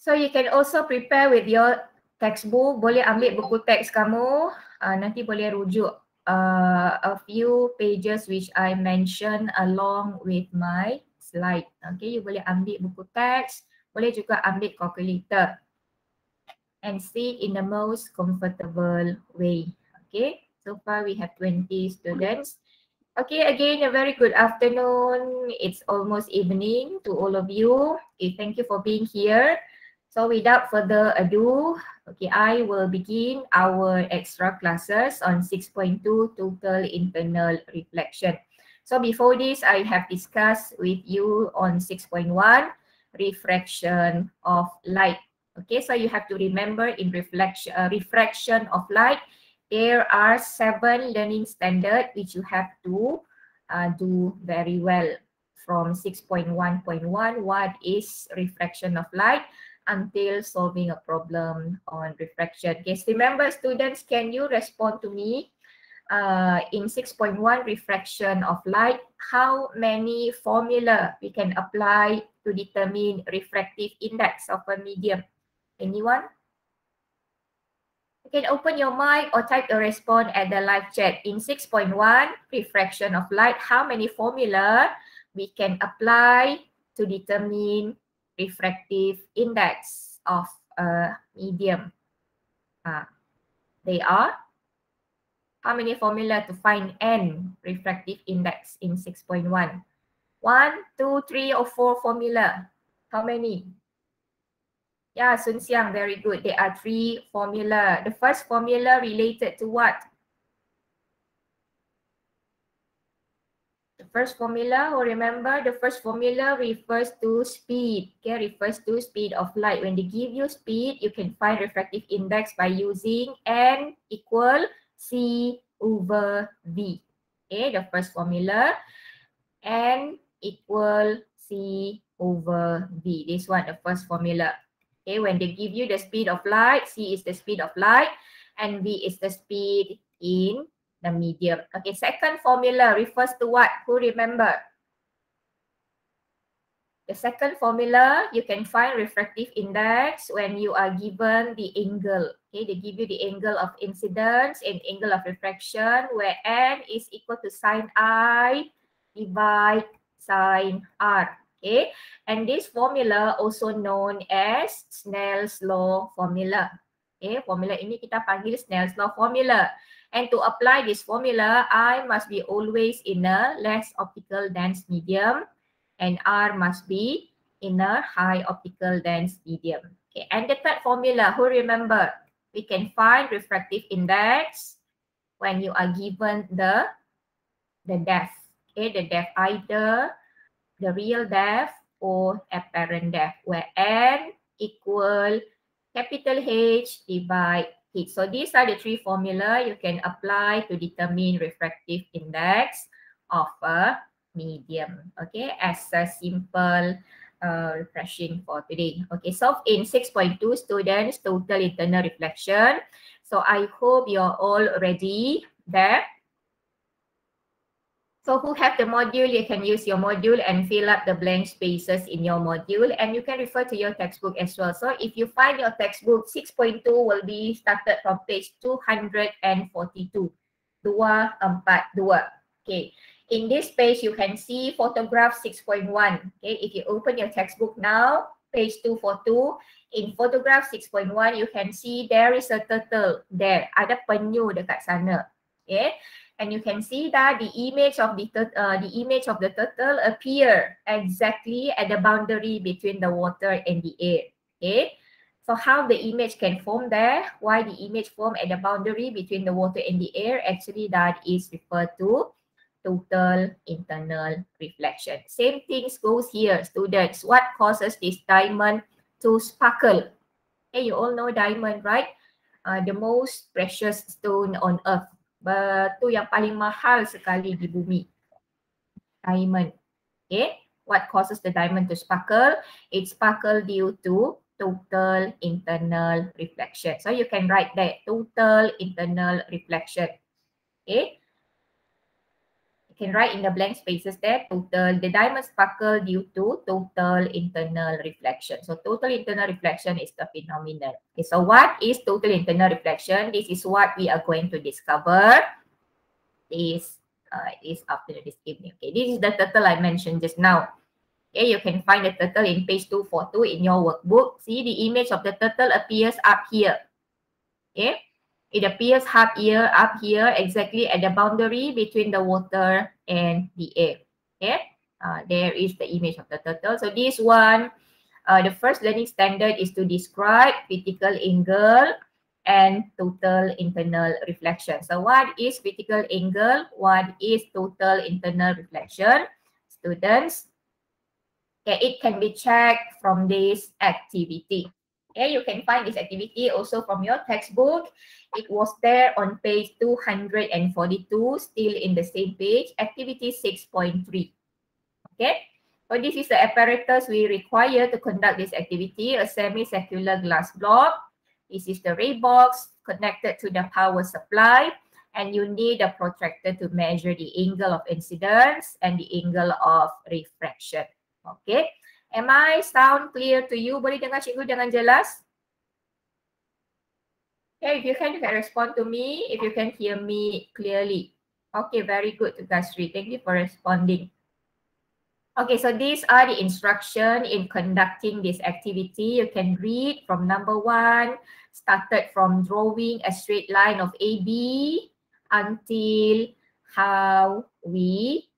So you can also prepare with your textbook. Boleh ambil buku teks kamu. Nanti boleh rujuk a few pages which I mention along with my slide. Okay, you boleh ambil buku teks. Boleh juga ambil calculator and sit in the most comfortable way. Okay, so far we have 20 students. Okay, again, a very good afternoon. It's almost evening to all of you. Okay, thank you for being here. So without further ado, okay, I will begin our extra classes on 6.2 total internal reflection. So before this, I have discussed with you on 6.1 refraction of light. Okay, so you have to remember in refraction of light, there are 7 learning standards which you have to do very well. From 6.1.1, what is refraction of light, until solving a problem on refraction. Okay, so remember students, can you respond to me? In 6.1 refraction of light, how many formula we can apply to determine refractive index of a medium? Anyone? You can open your mic or type the response at the live chat. In 6.1 refraction of light, how many formula we can apply to determine refractive index of a medium? They are, how many formula to find N refractive index in 6.1? 1, 2, 3 or 4 formula? How many? Yeah, Sun Xiang, very good. There are 3 formula. The first formula related to what? The first formula, remember, the first formula refers to speed. Okay, refers to speed of light. When they give you speed, you can find refractive index by using N equal C over V. Okay, the first formula, N equal C over V. This one, the first formula. Okay, when they give you the speed of light, C is the speed of light and V is the speed in the medium. Okay, second formula refers to what? Who remember? The second formula, you can find refractive index when you are given the angle. Okay, they give you the angle of incidence and angle of refraction where N is equal to sine I divide sine R. Okay, and this formula also known as Snell's law formula. Okay, formula ini kita panggil Snell's law formula. And to apply this formula, I must be always in a less optical dense medium and R must be in a high optical dense medium. Okay, and the third formula, who remember? We can find refractive index when you are given the depth. Okay, the depth, either the real depth or apparent depth, where N equal capital H divide H. So these are the 3 formula you can apply to determine refractive index of a medium. Okay, as a simple refreshing for today. Okay, so in 6.2 students, total internal reflection. So I hope you're all ready there. So who have the module, you can use your module and fill up the blank spaces in your module, and you can refer to your textbook as well. So if you find your textbook, 6.2 will be started from page 242. 242. Okay. In this page, you can see photograph 6.1. Okay. If you open your textbook now, page 242, in photograph 6.1, you can see there is a turtle there. Ada penyu dekat sana. Okay. And you can see that the image of the turtle appear exactly at the boundary between the water and the air. Okay, so how the image can form there? Why the image form at the boundary between the water and the air? Actually, that is referred to total internal reflection. Same things goes here, students. What causes this diamond to sparkle? Okay, you all know diamond, right? The most precious stone on earth. Batu yang paling mahal sekali di bumi. Diamond. Okay. What causes the diamond to sparkle? It sparkle due to total internal reflection. So you can write that, total internal reflection. Okay. You can write in the blank spaces there, total, the diamond sparkle due to total internal reflection. So total internal reflection is the phenomenon. Okay, so what is total internal reflection? This is what we are going to discover this afternoon, this evening. Okay, this is the turtle I mentioned just now. Okay, you can find the turtle in page 242 in your workbook. See, the image of the turtle appears up here. Okay, it appears up here, exactly at the boundary between the water and the air. Okay, there is the image of the turtle. So this one, the first learning standard is to describe critical angle and total internal reflection. So what is critical angle? What is total internal reflection? Students, okay, it can be checked from this activity. Okay, you can find this activity also from your textbook. It was there on page 242, still in the same page, activity 6.3. Okay, so this is the apparatus we require to conduct this activity, a semicircular glass block. This is the ray box connected to the power supply, and you need a protractor to measure the angle of incidence and the angle of refraction. Okay, am I sound clear to you? Boleh dengar cikgu dengan jelas? Okay, if you can respond to me, if you can hear me clearly. Okay, very good, Tukasri. Thank you for responding. Okay, so these are the instructions in conducting this activity. You can read from number 1, started from drawing a straight line of AB until how we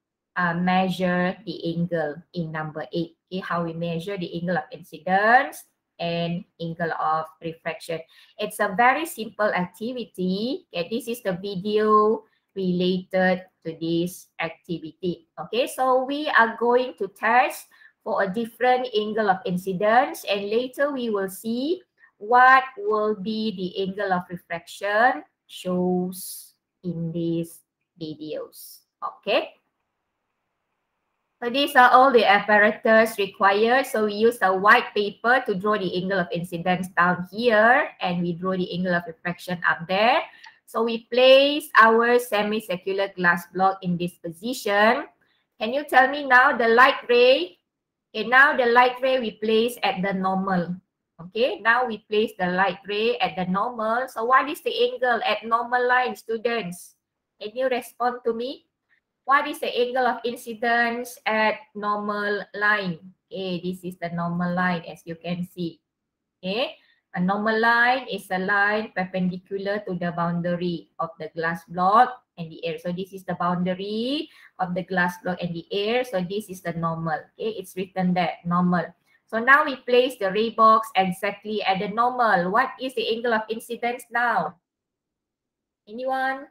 measure the angle in number 8. Okay, how we measure the angle of incidence and angle of refraction. It's a very simple activity. Okay, this is the video related to this activity. Okay, so we are going to test for a different angle of incidence, and later we will see what will be the angle of refraction shows in these videos. Okay. So these are all the apparatus required. So we use a white paper to draw the angle of incidence down here, and we draw the angle of refraction up there. So we place our semicircular glass block in this position. Can you tell me now the light ray? Okay, now the light ray we place at the normal. Okay, now we place the light ray at the normal. So what is the angle at normal line, students? Can you respond to me? What is the angle of incidence at normal line? Okay, this is the normal line as you can see. Okay, a normal line is a line perpendicular to the boundary of the glass block and the air. So this is the boundary of the glass block and the air. So this is the normal. Okay, it's written there, normal. So now we place the ray box exactly at the normal. What is the angle of incidence now? Anyone?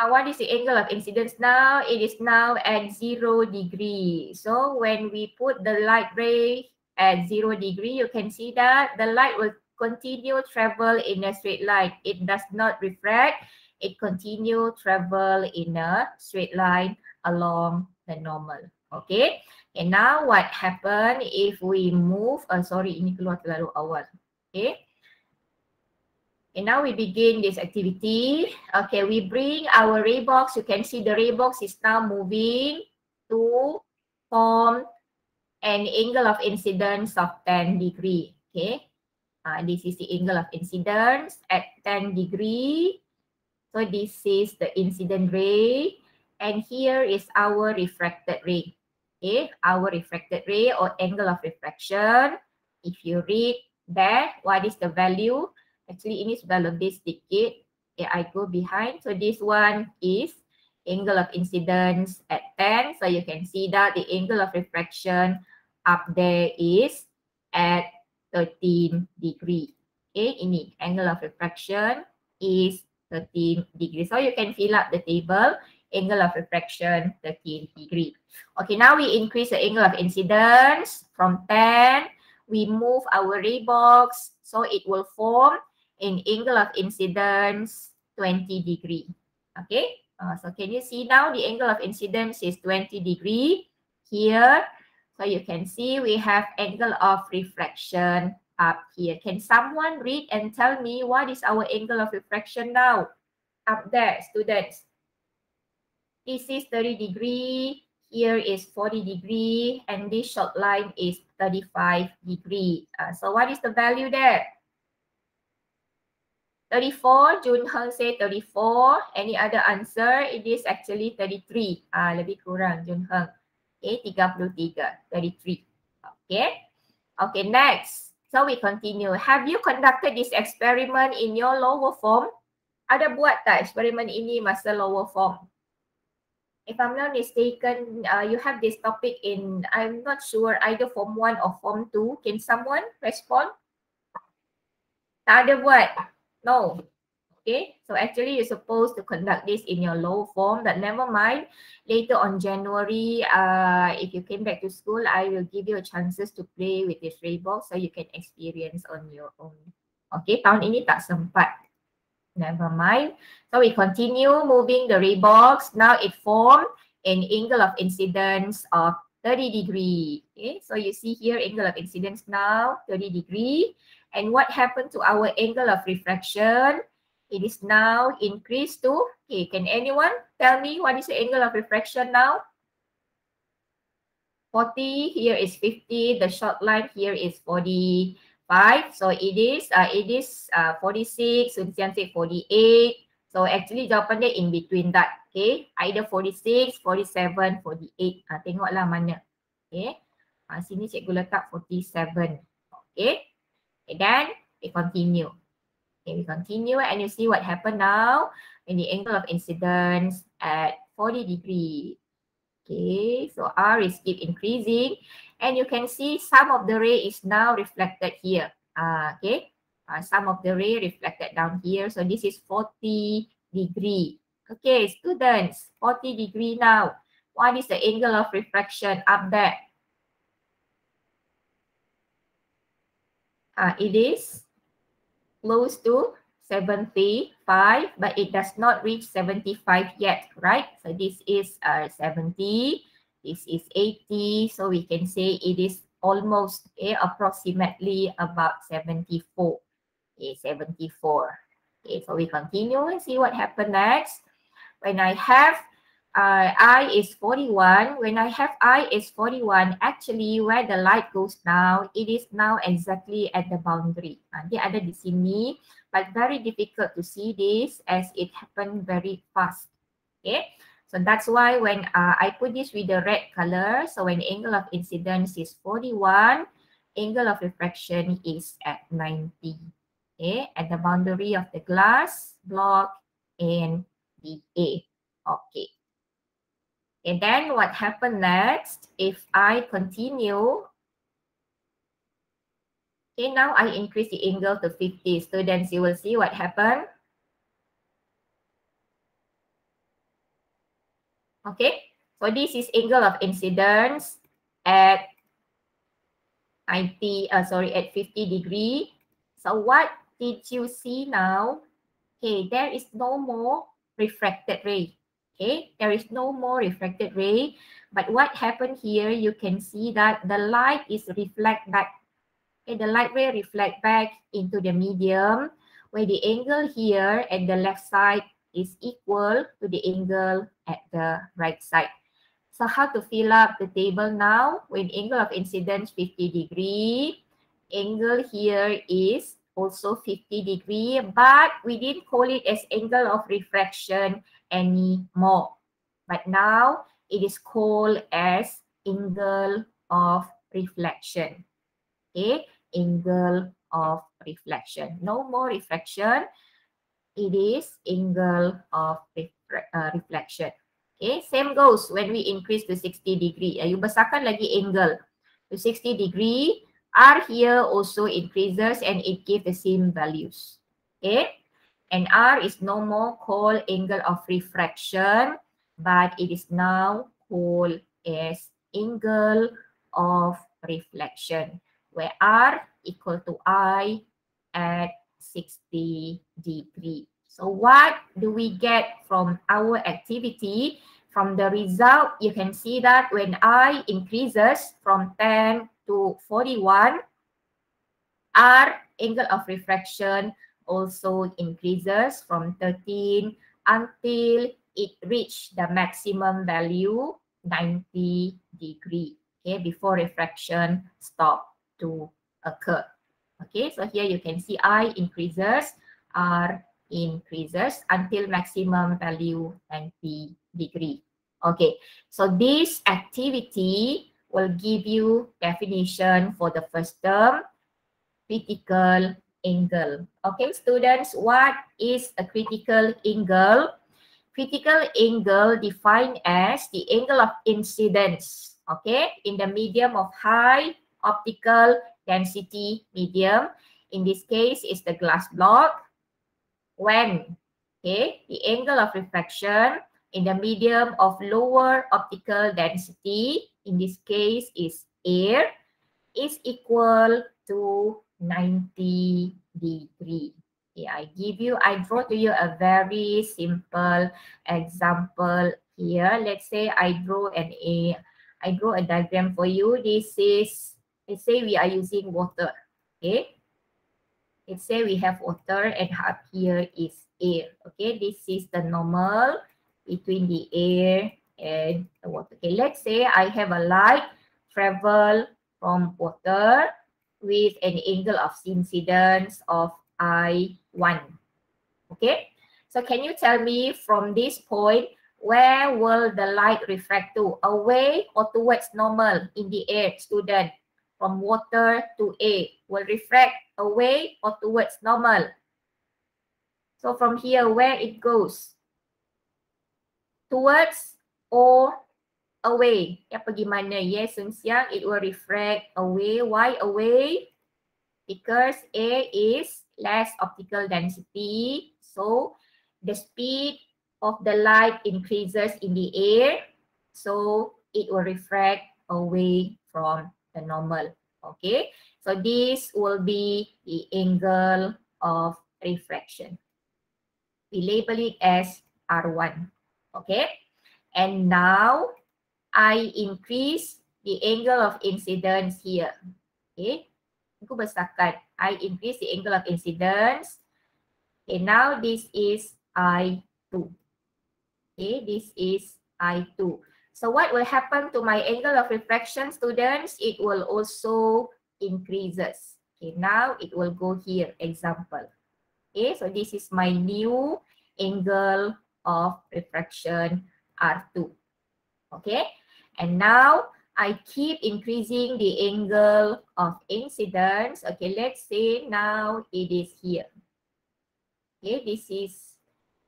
What is the angle of incidence now? It is now at 0 degree. So when we put the light ray at 0 degree, you can see that the light will continue travel in a straight line. It does not refract. It continue travel in a straight line along the normal. Okay. And now what happen if we move? Sorry, ini keluar terlalu awal. Okay. And now we begin this activity. Okay, we bring our ray box. You can see the ray box is now moving to form an angle of incidence of 10 degree. Okay, this is the angle of incidence at 10 degree. So this is the incident ray, and here is our refracted ray. Okay, our refracted ray or angle of refraction. If you read there, what is the value? Actually, ini sudah lebih sedikit. Okay, I go behind. So this one is angle of incidence at 10. So you can see that the angle of refraction up there is at 13 degree. Okay, ini angle of refraction is 13 degree. So you can fill up the table. Angle of refraction 13 degree. Okay, now we increase the angle of incidence from 10. We move our ray box so it will form an angle of incidence 20 degree. Okay, so can you see now the angle of incidence is 20 degree here. So you can see we have angle of refraction up here. Can someone read and tell me what is our angle of refraction now? up there, students. This is 30 degree, here is 40 degree, and this short line is 35 degree. So what is the value there? 34, Jun Heng say 34. Any other answer? It is actually 33. Lebih kurang Jun Heng. Okay, 33, 33. Okay. Okay, next. So we continue. Have you conducted this experiment in your lower form? Ada buat tak eksperimen ini masa lower form? If I'm not mistaken, you have this topic in, I'm not sure, either form 1 or form 2. Can someone respond? Tak ada buat? No. Okay, so actually you're supposed to conduct this in your low form, but never mind. Later on January, if you came back to school, I will give you a chances to play with this ray box so you can experience on your own. Okay, tahun ini tak sempat. Never mind. So we continue moving the ray box. Now it formed an angle of incidence of 30 degree. Okay, so you see here angle of incidence now 30 degree. And what happened to our angle of refraction? It is now increased to, okay, can anyone tell me what is the angle of refraction now? 40, here is 50, the short line here is 45. So it is 46, Sunsian said 48. So actually jawapan dia in between that. Okay, either 46, 47, 48. Tengoklah mana. Okay, sini cikgu letak 47. Okay, and then we continue. Okay, we continue and you see what happened now in the angle of incidence at 40 degree. Okay, so R is keep increasing and you can see some of the ray is now reflected here. Okay, some of the ray reflected down here. So this is 40 degree. Okay, students, 40 degree now. What is the angle of refraction up there? It is close to 75, but it does not reach 75 yet, right? So this is 70, this is 80, so we can say it is almost approximately about 74. Okay, 74. Okay, so we continue and see what happened next. When I have I is 41, when I have I is 41, actually where the light goes now, it is now exactly at the boundary. Dia ada di sini, but very difficult to see this as it happened very fast. Okay, so that's why when I put this with the red color, so when angle of incidence is 41, angle of refraction is at 90. Okay, at the boundary of the glass block and the A. Okay. And then what happened next? If I continue, okay, now I increase the angle to 50. Students, you will see what happened. Okay, so this is angle of incidence at 50 degree. So what did you see now? Okay, there is no more refracted ray. Okay, there is no more refracted ray. But what happened here, you can see that the light is reflect back. Okay, the light ray reflect back into the medium, where the angle here at the left side is equal to the angle at the right side. So how to fill up the table now? When angle of incidence 50 degree, angle here is also 50 degree, but we didn't call it as angle of refraction anymore. But now it is called as angle of reflection. Okay, angle of reflection. No more reflection. It is angle of reflection. Okay, same goes when we increase to 60 degree. You besarkan lagi angle to 60 degree. R here also increases and it gives the same values. Okay, and R is no more called angle of refraction, but it is now called as angle of reflection, where R equal to I at 60 degree. So what do we get from our activity? From the result, you can see that when I increases from 10 to 41, R angle of refraction also increases from 13 until it reach the maximum value 90 degree, okay, before refraction stop to occur. Okay, so here you can see I increases, R increases until maximum value 90 degree. Okay, so this activity will give you definition for the first term, critical angle. Okay, students, what is a critical angle? Critical angle defined as the angle of incidence, okay, in the medium of high optical density medium. In this case, is the glass block. When, okay, the angle of refraction in the medium of lower optical density, in this case is air, is equal to 90 degree. Okay, I draw to you a very simple example here. Let's say I draw a diagram for you. This is, let's say we are using water. Okay. Let's say we have water and up here is air. Okay, this is the normal between the air and the water. Okay, let's say I have a light travel from water with an angle of incidence of I1. Okay, so can you tell me from this point, where will the light refract to? Away or towards normal in the air, student? From water to air, will refract away or towards normal? So from here, where it goes? Towards or away? Ya pergi mana? Yes, Sunxiang, it will refract away. Why away? Because air is less optical density. So the speed of the light increases in the air. So it will refract away from the normal. Okay, so this will be the angle of refraction. We label it as R1. Okay, and now I increase the angle of incidence here. Okay, aku besarkan. I increase the angle of incidence. Okay, now this is I2. Okay, this is I2. So what will happen to my angle of refraction, students? It will also increases. Okay, now it will go here, example. Okay, so this is my new angle of refraction, R2. Okay, and now I keep increasing the angle of incidence. Okay, let's say now it is here. Okay, this is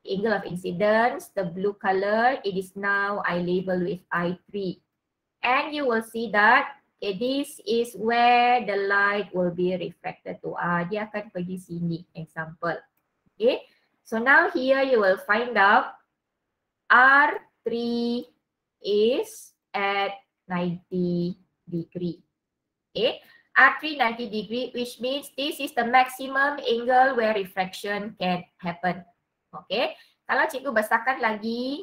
angle of incidence, the blue color, it is now I label with I3. And you will see that okay, this is where the light will be refracted to. Dia akan pergi sini, example. Okay, so now here you will find out R3 is at 90 degree. Okay, R3 90 degree, which means this is the maximum angle where refraction can happen. Okay, kalau cikgu besarkan lagi,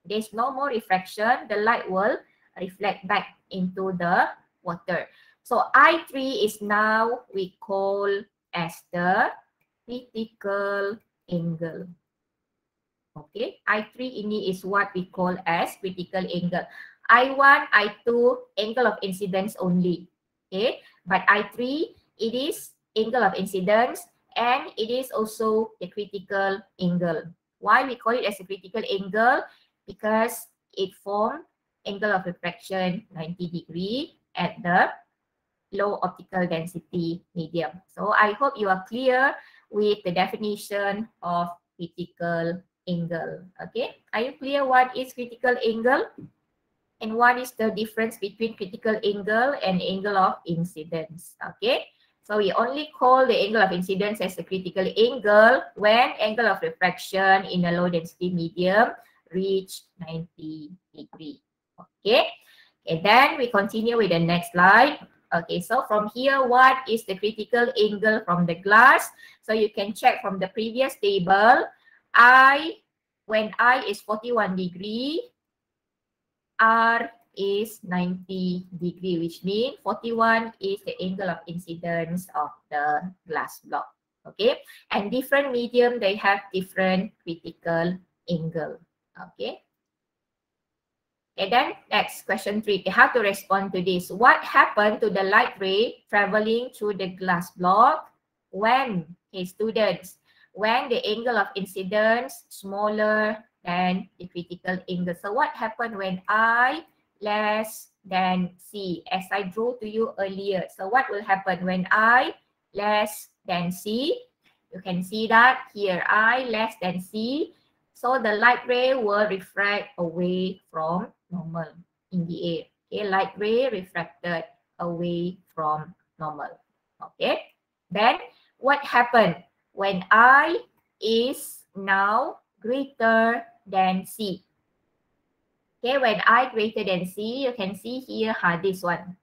there's no more refraction, the light will reflect back into the water. So I3 is now we call as the critical angle. Okay, I3 ini is what we call as critical angle. I1, I2, angle of incidence only. Okay, but I3, it is angle of incidence, and it is also the critical angle. Why we call it as a critical angle? Because it forms angle of refraction 90 degree at the low optical density medium. So I hope you are clear with the definition of critical angle. Okay, are you clear what is critical angle? And what is the difference between critical angle and angle of incidence? Okay. So we only call the angle of incidence as a critical angle when angle of refraction in a low density medium reach 90 degree. Okay. And then we continue with the next slide. Okay, so from here, what is the critical angle from the glass? So you can check from the previous table. When I is 41 degree, R is 90 degree, which means 41 is the angle of incidence of the glass block. Okay, and different medium, they have different critical angle. Okay. Okay, then next question 3. Okay, how to respond to this? What happened to the light ray traveling through the glass block when, okay, students, when the angle of incidence smaller than the critical angle? So what happened when I less than C, as I drew to you earlier? So what will happen when I less than C? You can see that here, I less than C. So the light ray will refract away from normal in the air. Okay, light ray refracted away from normal. Okay, then what happened when I is now greater than C? Okay, when I greater than C, you can see here this one.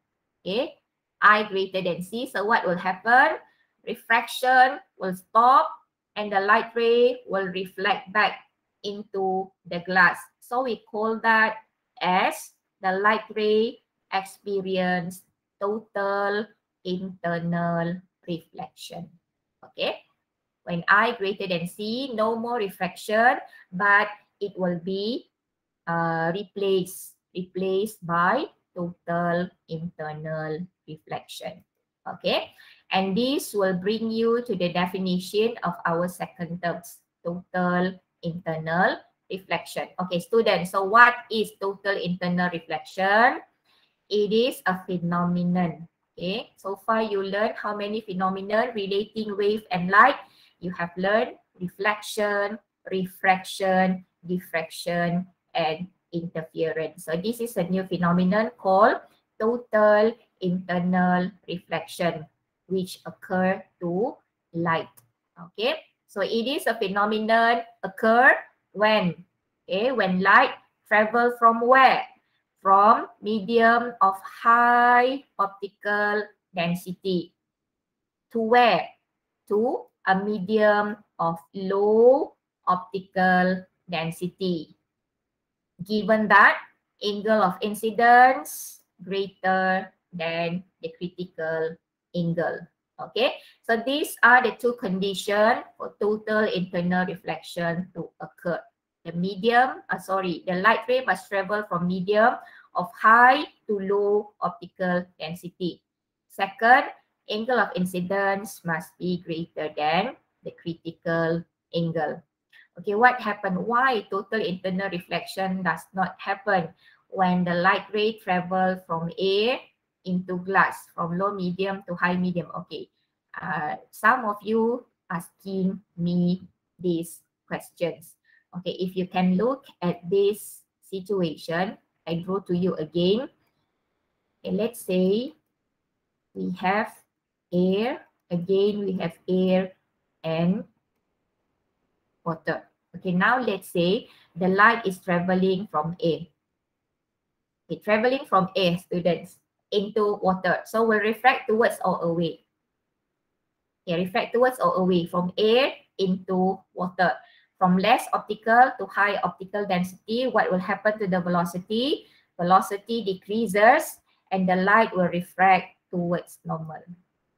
Okay, I greater than C. So what will happen? Refraction will stop and the light ray will reflect back into the glass. So we call that as the light ray experience total internal reflection. Okay, when I greater than C, no more refraction, but it will be replaced by total internal reflection. Okay, and this will bring you to the definition of our second term, total internal reflection. Okay, students, so what is total internal reflection? It is a phenomenon. Okay, so far you learned how many phenomenon relating wave and light. You have learned reflection, refraction, diffraction, and interference. So this is a new phenomenon called total internal reflection, which occur to light. Okay, so it is a phenomenon occur when, okay, when light travel from where? From medium of high optical density to where? To a medium of low optical density. Given that angle of incidence greater than the critical angle. Okay, so these are the two conditions for total internal reflection to occur. The light ray must travel from medium of high to low optical density. Second, angle of incidence must be greater than the critical angle. Okay, what happened? Why total internal reflection does not happen when the light ray travel from air into glass, from low medium to high medium? Okay, some of you asking me these questions. Okay, if you can look at this situation, I draw to you again. Okay, let's say we have air, again we have air and water. Okay, now let's say the light is traveling from air. Okay, traveling from air, students, into water. So we'll refract towards or away. Okay, refract towards or away from air into water. From less optical to high optical density, what will happen to the velocity? Velocity decreases and the light will refract towards normal.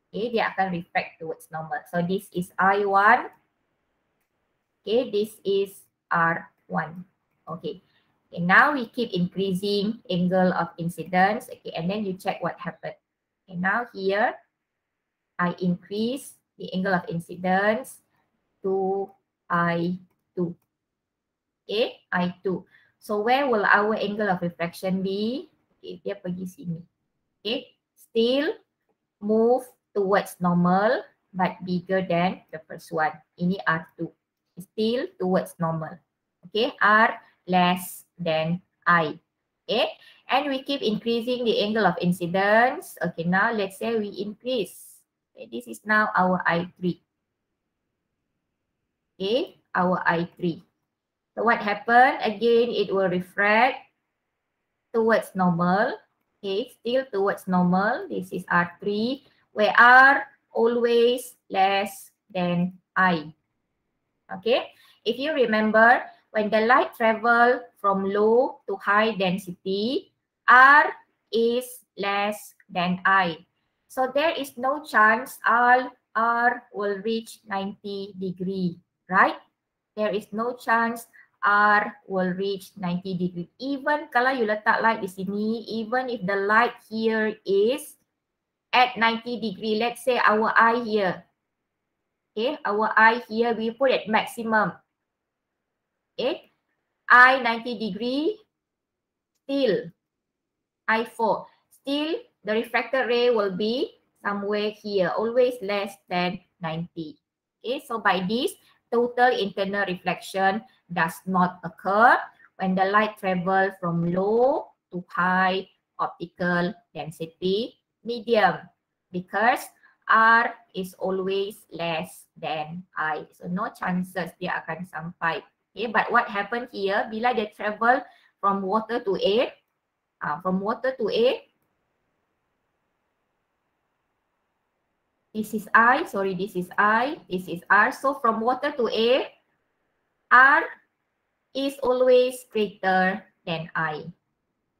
Okay, dia akan refract towards normal. So this is I1. Okay, this is R1. Okay. Okay, now we keep increasing angle of incidence. Okay, and then you check what happened. Okay, now here I increase the angle of incidence to I2. Okay, I2. So where will our angle of refraction be? Okay, dia pergi sini. Okay, still move towards normal but bigger than the first one. Ini R2. Still towards normal. Okay, R less than I. Okay, and we keep increasing the angle of incidence. Okay, now let's say we increase. Okay, this is now our I3. Okay, our I3. So what happened? Again, it will refract towards normal. Okay, still towards normal. This is R3, where R always less than I. Okay, if you remember, when the light travel from low to high density, R is less than I. So there is no chance R will reach 90 degree, right? There is no chance R will reach 90 degree. Even kalau you letak light di sini, even if the light here is at 90 degree, let's say our eye here. Okay, our eye here, we put at maximum. Okay, eye 90 degree, still I4. Still, the refracted ray will be somewhere here, always less than 90. Okay, so by this, total internal reflection does not occur when the light travel from low to high optical density medium, because R is always less than I. So no chances dia akan sampai. Okay, but what happened here, bila dia travel from water to air, from water to air, this is I, sorry, this is I, this is R. So from water to air, R is always greater than I.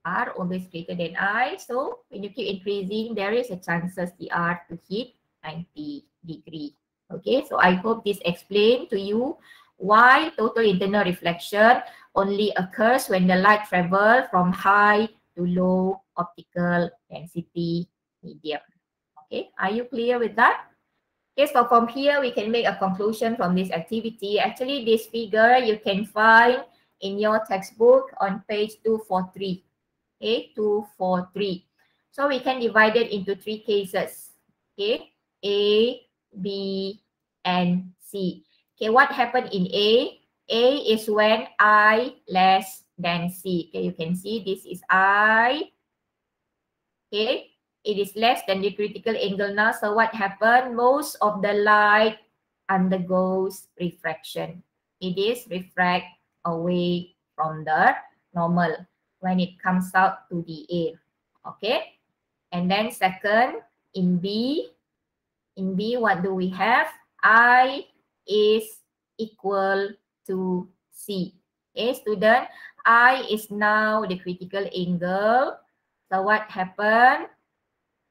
R always greater than I. So when you keep increasing, there is a chances the R to hit 90 degree. Okay, so I hope this explained to you why total internal reflection only occurs when the light travel from high to low optical density medium. Okay, are you clear with that? Okay, so from here we can make a conclusion from this activity. Actually, this figure you can find in your textbook on page 243. Okay, 243. So we can divide it into three cases. Okay, A, B, and C. Okay, what happened in A? A is when I less than C. Okay, you can see this is I. Okay, it is less than the critical angle now. So what happened? Most of the light undergoes refraction. It is refract away from the normal when it comes out to the air. Okay, and then second, in B, what do we have? I is equal to C. Okay, student, I is now the critical angle. So what happened?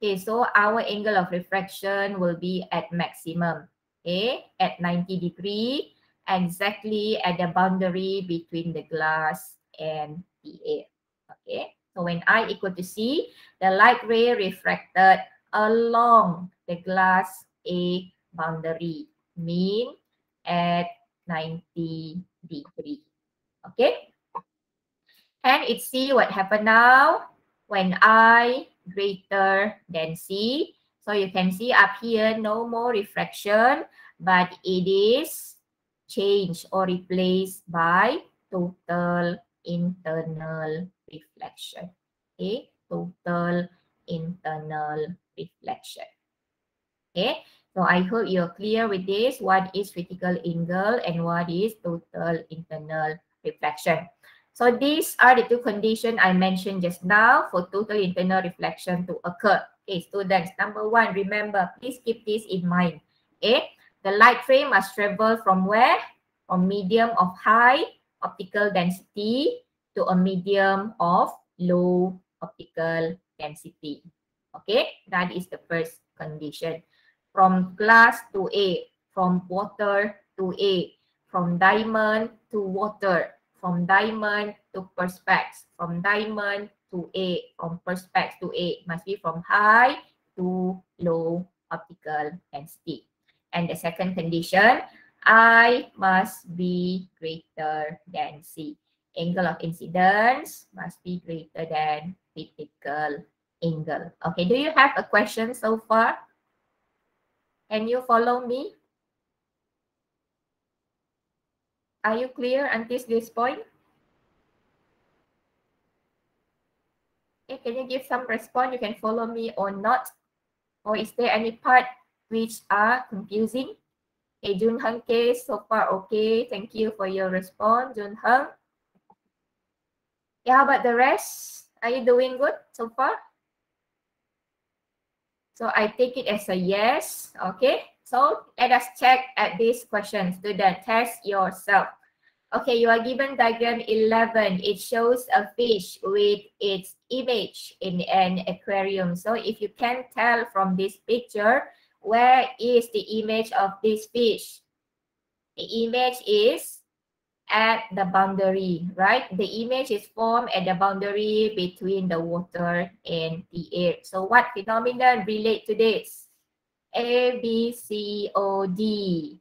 Okay, so our angle of refraction will be at maximum. Okay, at 90 degree, exactly at the boundary between the glass and the air. Okay, so when I equal to C, the light ray refracted along the glass A boundary, mean at 90 degree. Okay, and it's C, what happened now? When I greater than C, so you can see up here, no more refraction, but it is changed or replaced by total internal reflection. Okay, total internal reflection. Okay, so I hope you're clear with this, what is critical angle and what is total internal reflection. So these are the two conditions I mentioned just now for total internal reflection to occur. Okay, students, number one, remember, please keep this in mind. Okay, the light ray must travel from where? From medium of high optical density to a medium of low optical density. Okay, that is the first condition. From glass to A, from water to A, from diamond to water, from diamond to perspex, from diamond to A, from perspex to A, must be from high to low optical density. And the second condition, I must be greater than C. Angle of incidence must be greater than critical angle. Okay, do you have a question so far? Can you follow me? Are you clear until this point? Okay, can you give some response? You can follow me or not. Or is there any part which are confusing? Okay, Jun Heng case, so far okay. Thank you for your response, Jun Heng. Yeah, how about the rest? Are you doing good so far? So I take it as a yes. Okay, so let us check at this question. Student, test yourself. Okay, you are given diagram 11. It shows a fish with its image in an aquarium. So if you can tell from this picture, where is the image of this fish? The image is at the boundary, right? The image is formed at the boundary between the water and the air. So what phenomenon relate to this? A, B, C, O, D.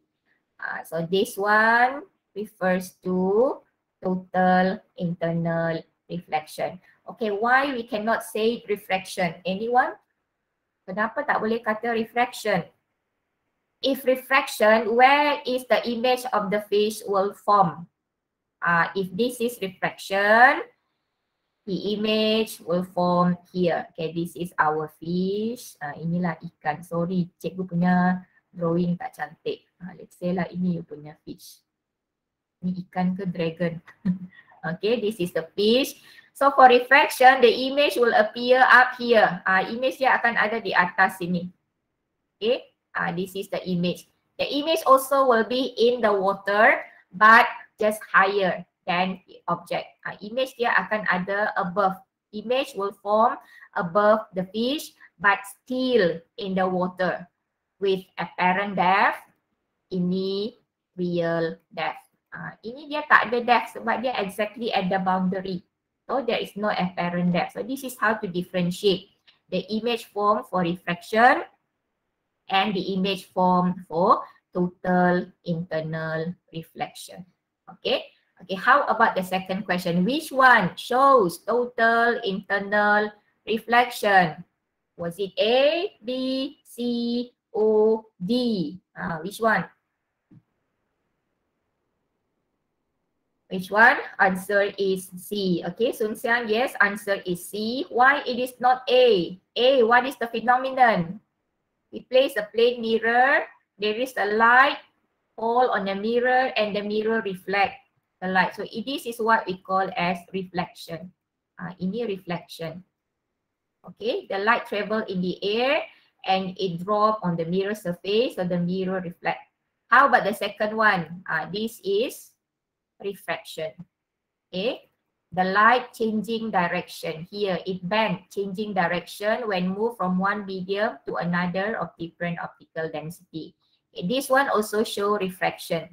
So this one refers to total internal reflection. Okay, why we cannot say refraction? Anyone? Kenapa tak boleh kata refraction? If refraction, where is the image of the fish will form? If this is refraction, the image will form here. Okay, this is our fish. Inilah ikan. Sorry, cikgu punya drawing tak cantik. Let's say lah ini you punya fish. Ini ikan ke dragon? Okay, this is the fish. So for refraction, the image will appear up here. Image dia akan ada di atas sini. Okay, this is the image. The image also will be in the water, but just higher than the object. Image dia akan ada above. Image will form above the fish, but still in the water with apparent depth. Ini real depth. Ini dia tak ada depth sebab dia exactly at the boundary. So there is no apparent depth. So this is how to differentiate the image form for refraction and the image form for total internal reflection. Okay. Okay, how about the second question? Which one shows total internal reflection? Was it A, B, C, O, D? Which one? Which one? Answer is C. Okay, Sun Xiang, yes, answer is C. Why it is not A? A, what is the phenomenon? We place a plane mirror, there is a light fall on the mirror and the mirror reflect the light. So this is what we call as reflection. Ini reflection. Okay, the light travel in the air and it drop on the mirror surface, so the mirror reflect. How about the second one? This is refraction. Okay, the light changing direction. Here it bend, changing direction when moved from one medium to another of different optical density. Okay, this one also show refraction.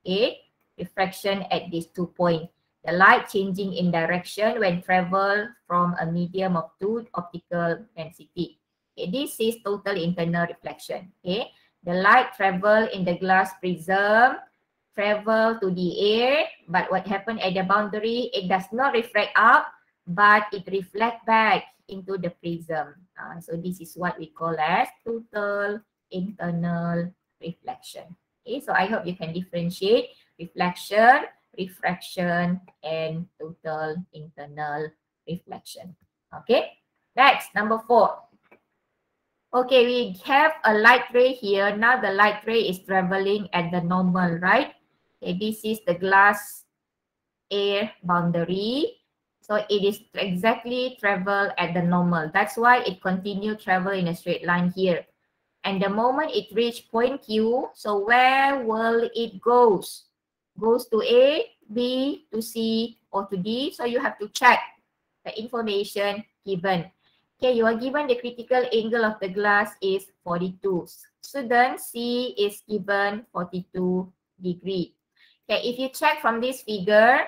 Okay, refraction at these 2 points. The light changing in direction when travel from a medium of 2 optical density. Okay, this is total internal reflection. Okay, the light travel in the glass prism, travel to the air, but what happened at the boundary, it does not refract up, but it reflect back into the prism. So this is what we call as total internal reflection. Okay, so I hope you can differentiate reflection, refraction, and total internal reflection. Okay, next, number 4. Okay, we have a light ray here. Now the light ray is traveling at the normal, right? Okay, this is the glass air boundary. So it is exactly travel at the normal. That's why it continue travel in a straight line here. And the moment it reach point Q, so where will it goes? Goes to A, B, to C, or to D. So you have to check the information given. Okay, you are given the critical angle of the glass is 42. Student C is given 42 degree. Okay, if you check from this figure,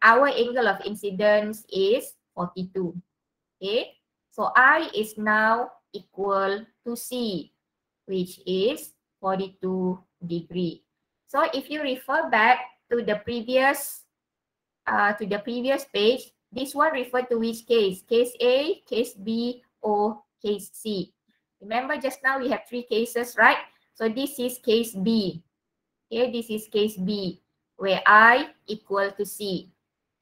our angle of incidence is 42. Okay, so I is now equal to C, which is 42 degree. So if you refer back to the previous page, this one referred to which case? Case A, case B, or case C. Remember just now we have 3 cases, right? So this is case B. Okay, this is case B, where I equal to C.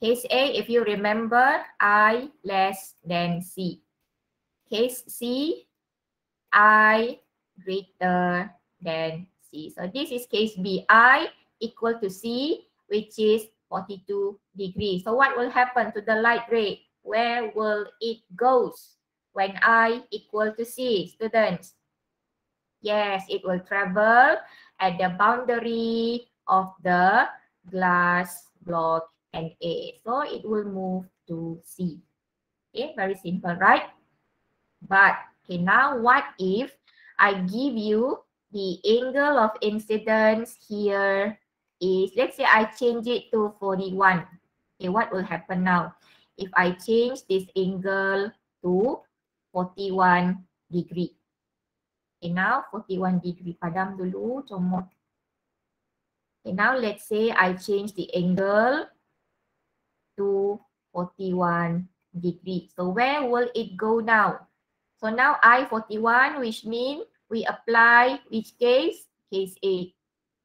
Case A, if you remember, I less than C. Case C, I greater than C. So this is case B. I equal to C, which is 42 degrees. So what will happen to the light ray? Where will it goes when I equal to C, students? Yes, it will travel at the boundary of the glass block and A. So it will move to C. Okay, very simple, right? But okay, now what if I give you the angle of incidence here is, let's say I change it to 41. Okay, what will happen now? If I change this angle to 41 degree. Okay, now 41 degree. Padam dulu, comot. Okay, now let's say I change the angle to 41 degree. So where will it go now? So now I41, which means we apply which case? Case A.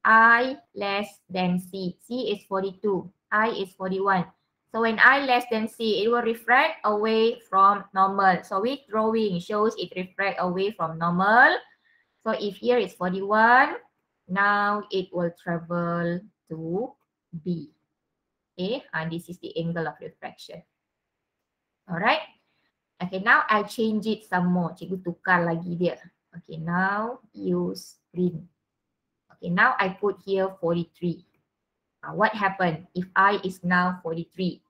I less than C. C is 42. I is 41. So when I less than C, it will refract away from normal. So with drawing shows it refract away from normal. So if here is 41, now it will travel to B. Okay, and this is the angle of refraction. Alright. Okay, now I change it some more. Cikgu tukar lagi dia. Okay, now use green. Okay, now I put here 43. What happened if I is now 43?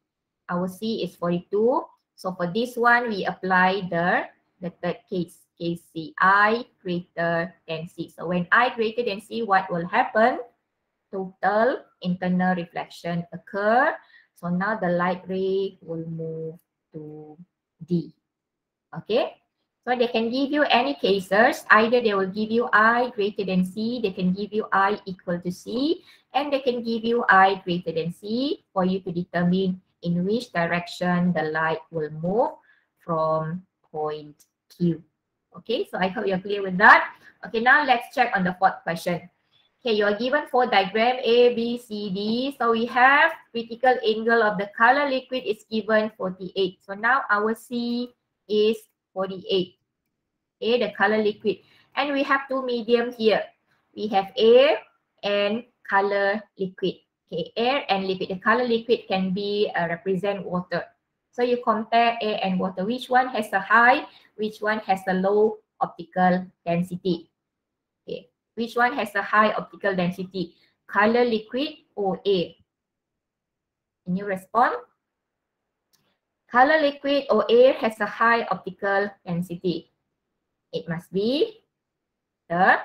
Our C is 42. So for this one, we apply the third case, case C, I greater than C. So when I greater than C, what will happen? Total internal reflection occur. So now the light ray will move to D. Okay, so they can give you any cases. Either they will give you I greater than C, they can give you I equal to C, and they can give you I greater than C for you to determine in which direction the light will move from point Q. Okay, so I hope you're clear with that. Okay, now let's check on the fourth question. Okay, you are given 4 diagram A, B, C, D. So we have critical angle of the color liquid is given 48. So now our C is 48. Okay, the color liquid. And we have 2 medium here. We have air and color liquid. Okay, air and liquid. The color liquid can be represent water. So you compare air and water. Which one has a high? Which one has a low optical density? Okay, which one has a high optical density? Color liquid or air? Can you respond? Color liquid or air has a high optical density. It must be the,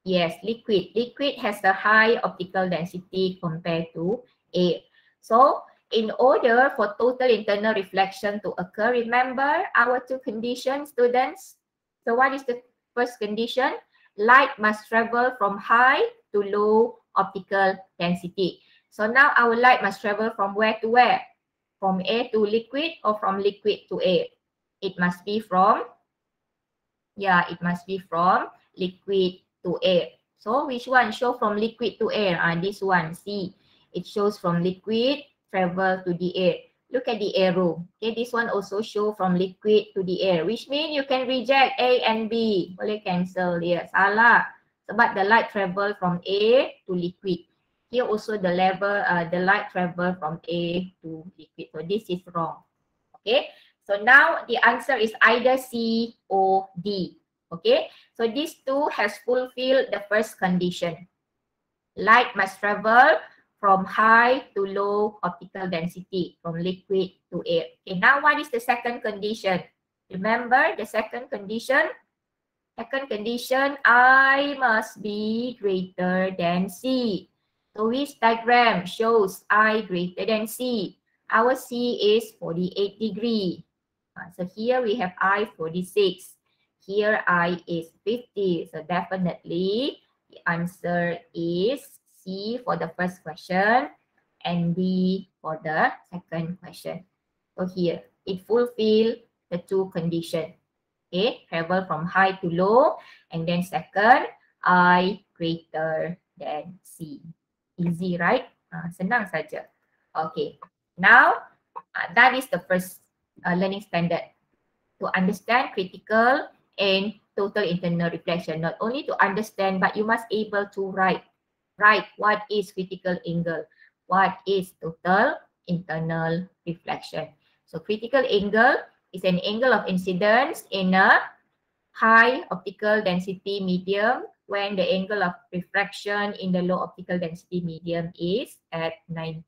yes, liquid. Liquid has a high optical density compared to air. So in order for total internal reflection to occur, remember our 2 conditions, students. So what is the first condition? Light must travel from high to low optical density. So now our light must travel from where to where? From air to liquid or from liquid to air? It must be from, yeah, it must be from liquid to air. So which one show from liquid to air? This one, C. It shows from liquid travel to the air. Look at the arrow. Okay, this one also show from liquid to the air, which means you can reject A and B. Boleh cancel dia. Salah. Sebab the light travel from air to liquid. Here also the light travel from A to liquid. So this is wrong. Okay. So now the answer is either C or D. Okay. So these 2 has fulfilled the first condition. Light must travel from high to low optical density, from liquid to air. Okay. Now what is the second condition? Remember the second condition? Second condition, I must be greater than C. So which diagram shows I greater than C? Our C is 48 degree. So here we have I 46. Here I is 50. So definitely the answer is C for the first question and B for the second question. So here it fulfill the 2 conditions. Okay, travel from high to low, and then second, I greater than C. Easy, right? Senang saja. Okay, now that is the first learning standard. To understand critical and total internal reflection. Not only to understand, but you must able to write. Write what is critical angle, what is total internal reflection. So critical angle is an angle of incidence in a high optical density medium when the angle of refraction in the low optical density medium is at 90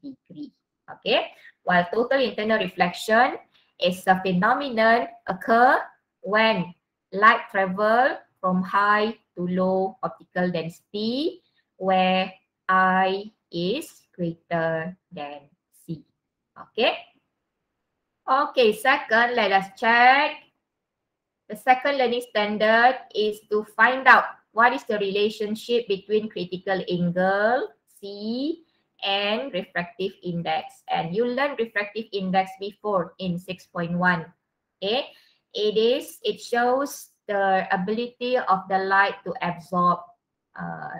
degree. Okay, while total internal reflection is a phenomenon occur when light travel from high to low optical density where I is greater than C. Okay. Okay, second, let us check. The second learning standard is to find out what is the relationship between critical angle, C, and refractive index. And you learned refractive index before in 6.1. Okay, it shows the ability of the light to absorb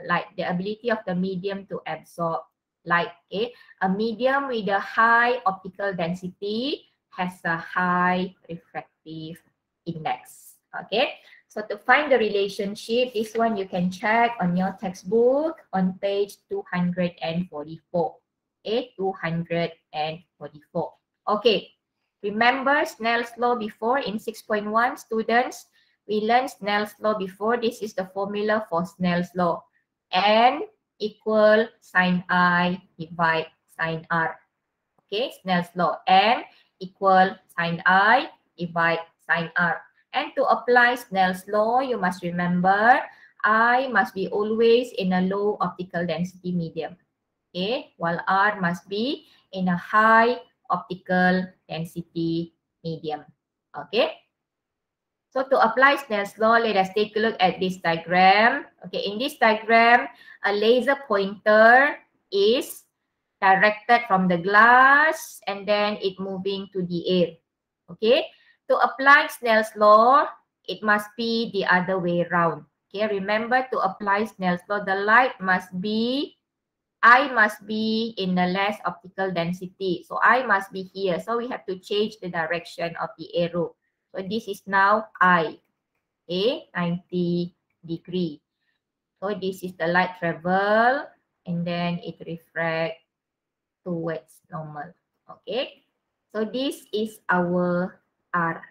light, the ability of the medium to absorb light. Okay, a medium with a high optical density has a high refractive index. Okay, so to find the relationship, this one you can check on your textbook on page 244. Okay, 244. Okay, remember Snell's law before in 6.1, students? We learned Snell's law before. This is the formula for Snell's law. N equal sine I divide sine R. Okay, Snell's law. N equal sine I divide sine R. And to apply Snell's law, you must remember I must be always in a low optical density medium. Okay, while R must be in a high optical density medium. Okay. So to apply Snell's law, let us take a look at this diagram. Okay, in this diagram, a laser pointer is directed from the glass and then it moving to the air. Okay, to apply Snell's law, it must be the other way around. Okay, remember to apply Snell's law, the light must be, I must be in the less optical density. So I must be here. So we have to change the direction of the arrow. So this is now I, okay, 90 degree. So this is the light travel and then it refract towards normal. Okay, so this is our R.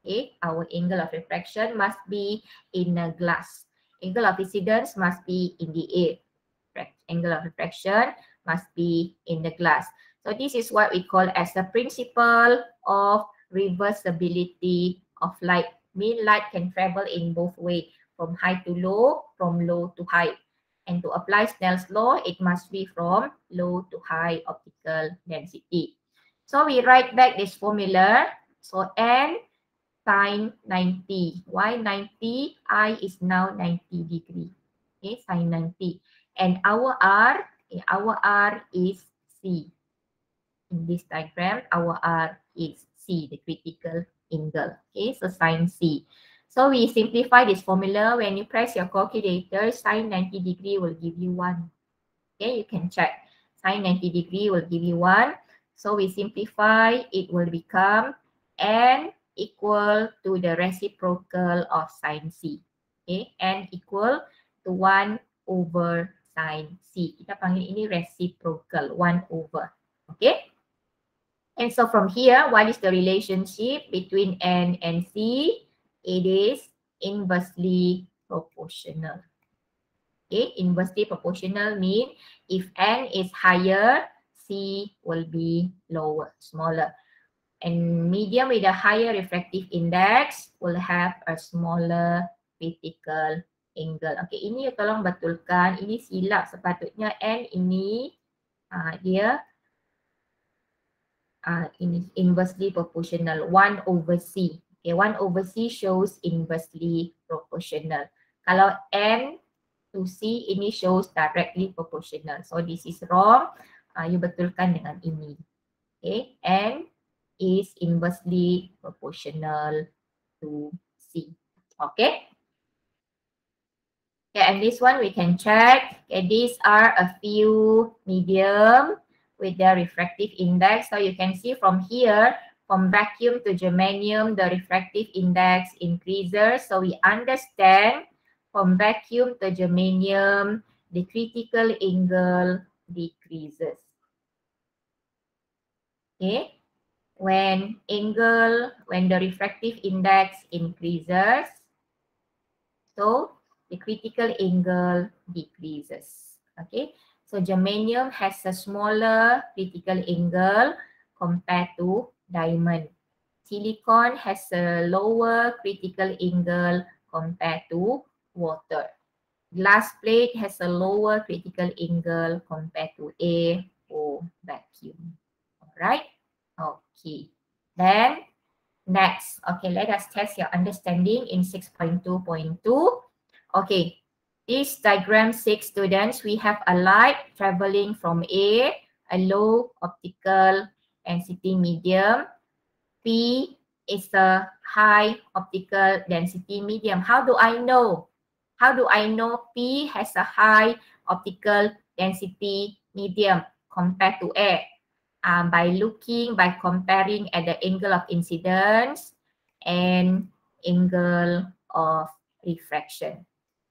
Okay, our angle of refraction must be in a glass. Angle of incidence must be in the air. Angle of refraction must be in the glass. So this is what we call as the principle of reversibility of light. Mean light can travel in both ways, from high to low, from low to high. And to apply Snell's law, it must be from low to high optical density. So we write back this formula. So N sine 90. Why 90? I is now 90 degree. Okay, sine 90. And our R is C. In this diagram, our R is C, the critical angle. Okay, so sine C. So we simplify this formula. When you press your calculator, sine 90 degree will give you 1. Okay, you can check. Sine 90 degree will give you 1. So we simplify, it will become N equal to the reciprocal of sine C. Okay, N equal to 1 over sine C. Kita panggil ini reciprocal, 1 over. Okay. And so from here, what is the relationship between N and C? It is inversely proportional. Okay, inversely proportional means if N is higher, C will be lower, smaller. And medium with a higher refractive index will have a smaller critical angle. Okay, ini tolong betulkan. Ini silap, sepatutnya N ini dia ini inversely proportional, 1 over C. Okay, 1 over C shows inversely proportional. Kalau N to C ini shows directly proportional. So this is wrong. You betulkan dengan ini. Okay, N is inversely proportional to C. Okay. Okay, and this one we can check. Okay, these are a few medium with their refractive index. So you can see from here, from vacuum to germanium, the refractive index increases. So we understand from vacuum to germanium, the critical angle decreases. Okay, when the refractive index increases, so the critical angle decreases. Okay. So germanium has a smaller critical angle compared to diamond. Silicon has a lower critical angle compared to water. Glass plate has a lower critical angle compared to air or vacuum. Alright? Okay. Then next, okay, let us test your understanding in 6.2.2. Okay, this diagram 6 students, we have a light traveling from A, a low optical density medium. P is a high optical density medium. How do I know? How do I know P has a high optical density medium compared to A? By comparing at the angle of incidence and angle of refraction.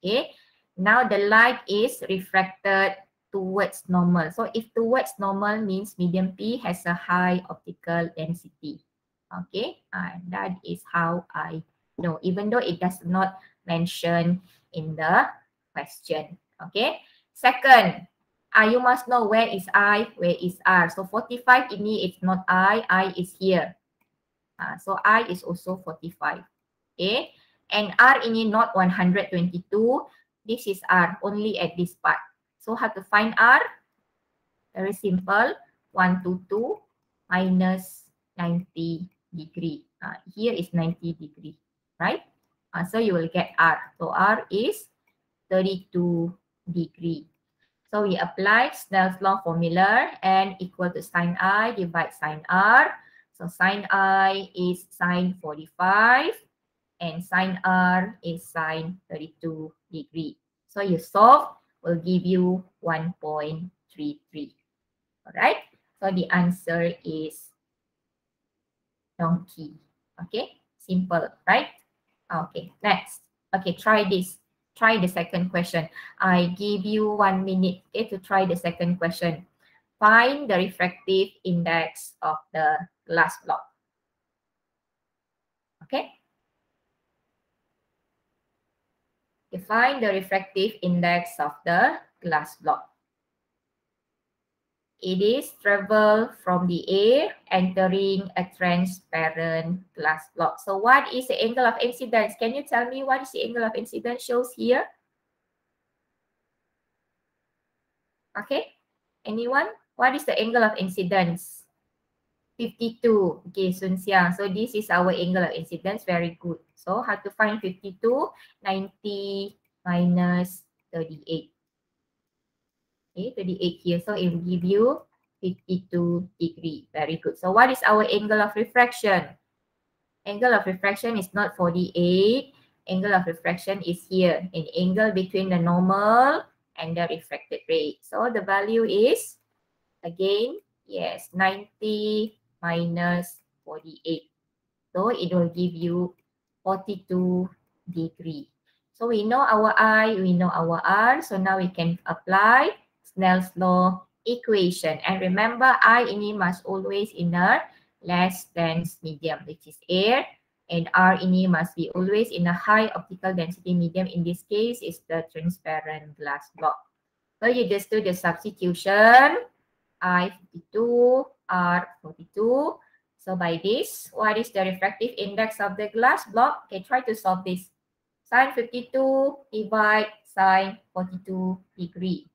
Okay, now the light is refracted towards normal. So if towards normal means medium P has a high optical density. Okay, and that is how I know, even though it does not mention in the question. Okay, second, you must know where is I, where is R. So 45 ini it's not I is here. So I is also 45. Okay, and R ini not 122. This is R only at this part. So how to find R? Very simple. 122 minus 90 degree. Here is 90 degree, right? So you will get R. So R is 32 degree. So we apply Snell's law formula, n equal to sine I divide sine R. So sine I is sine 45 and sine R is sine 32 degree. So you solve will give you 1.33. Alright, so the answer is donkey. Okay, simple, right? Okay, next. Okay, try this. Try the second question. I give you 1 minute, okay, to try the second question. Find the refractive index of the glass block. Okay. Find the refractive index of the glass block. It is travel from the air entering a transparent glass block. So what is the angle of incidence? Can you tell me what is the angle of incidence shows here? Okay, anyone? What is the angle of incidence? 52. Okay, Sun Xiang. So this is our angle of incidence. Very good. So how to find 52? 90 minus 38. Okay, 38 here. So it will give you 52 degree. Very good. So what is our angle of refraction? Angle of refraction is not 48. Angle of refraction is here. An angle between the normal and the refracted ray. So the value is, again, yes, 90 minus 48. So it will give you 42 degree. So we know our I, we know our R. So now we can apply Snell's law equation. And remember, I ini must always in a less dense medium, which is air. And R ini must be always in a high optical density medium. In this case, is the transparent glass block. So you just do the substitution. I 52, R 42. So by this, what is the refractive index of the glass block? Okay, try to solve this. Sine 52 divide sine 42 degree.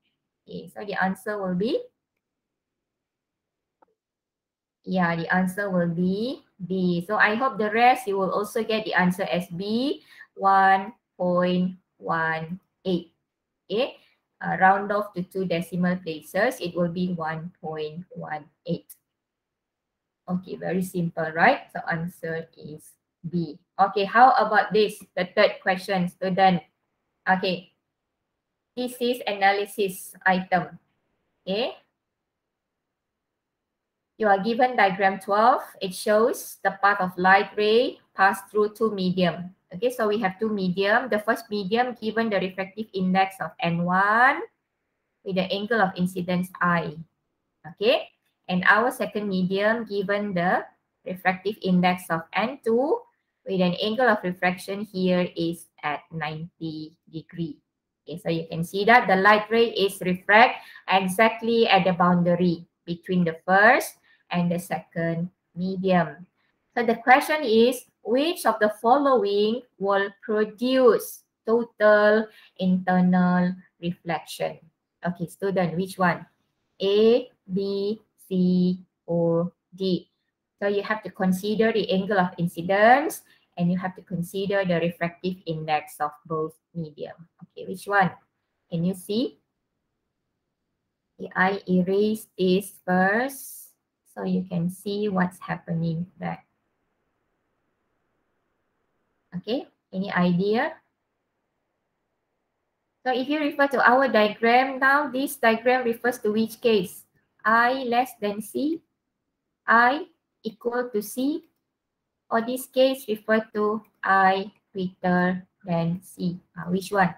Okay, so the answer will be, yeah, the answer will be B. So I hope the rest you will also get the answer as B, 1.18. Okay, round off to 2 decimal places, it will be 1.18. Okay, very simple, right? So answer is B. Okay, how about this? The third question, student. Okay, this is analysis item. Okay. You are given diagram 12. It shows the path of light ray pass through 2 medium. Okay, so we have 2 medium. The first medium given the refractive index of N1 with the angle of incidence I. Okay, and our second medium given the refractive index of N2 with an angle of refraction here is at 90 degree. Okay, so you can see that the light ray is refract exactly at the boundary between the first and the second medium. So the question is, which of the following will produce total internal reflection? Okay, student, which one? A, B, C, or D? So you have to consider the angle of incidence and you have to consider the refractive index of both medium. Okay, which one? Can you see? I erase this first so you can see what's happening there. Okay, any idea? So if you refer to our diagram now, this diagram refers to which case? I less than C, I equal to C, or this case refer to I greater than C. Which one?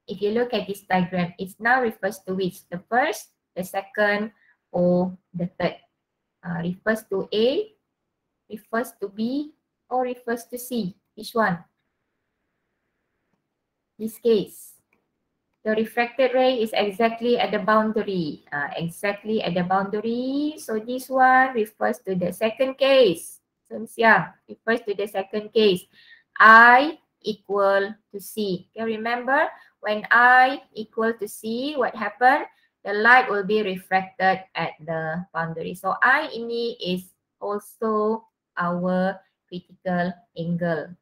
If you look at this diagram, it now refers to which? The first, the second, or the third? Refers to A, refers to B, or refers to C? Which one? This case. The refracted ray is exactly at the boundary. Exactly at the boundary. So this one refers to the second case. So refers to the second case. I equal to C. Okay, remember when I equal to C, what happened? The light will be refracted at the boundary. So I ini is also our critical angle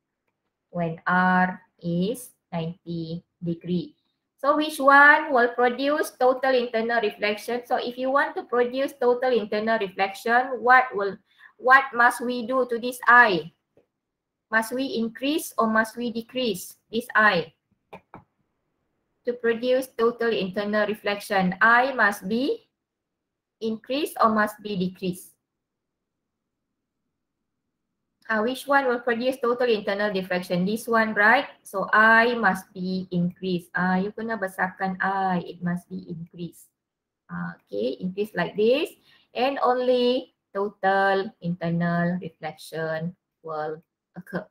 when R is 90 degree. So which one will produce total internal reflection? So if you want to produce total internal reflection, what must we do to this eye? Must we increase or must we decrease this eye? To produce total internal reflection, eye must be increased or must be decreased? Which one will produce total internal diffraction? This one, right? So I must be increased. You kena besarkan I, it must be increased. Okay, increase like this. And only total internal reflection will occur.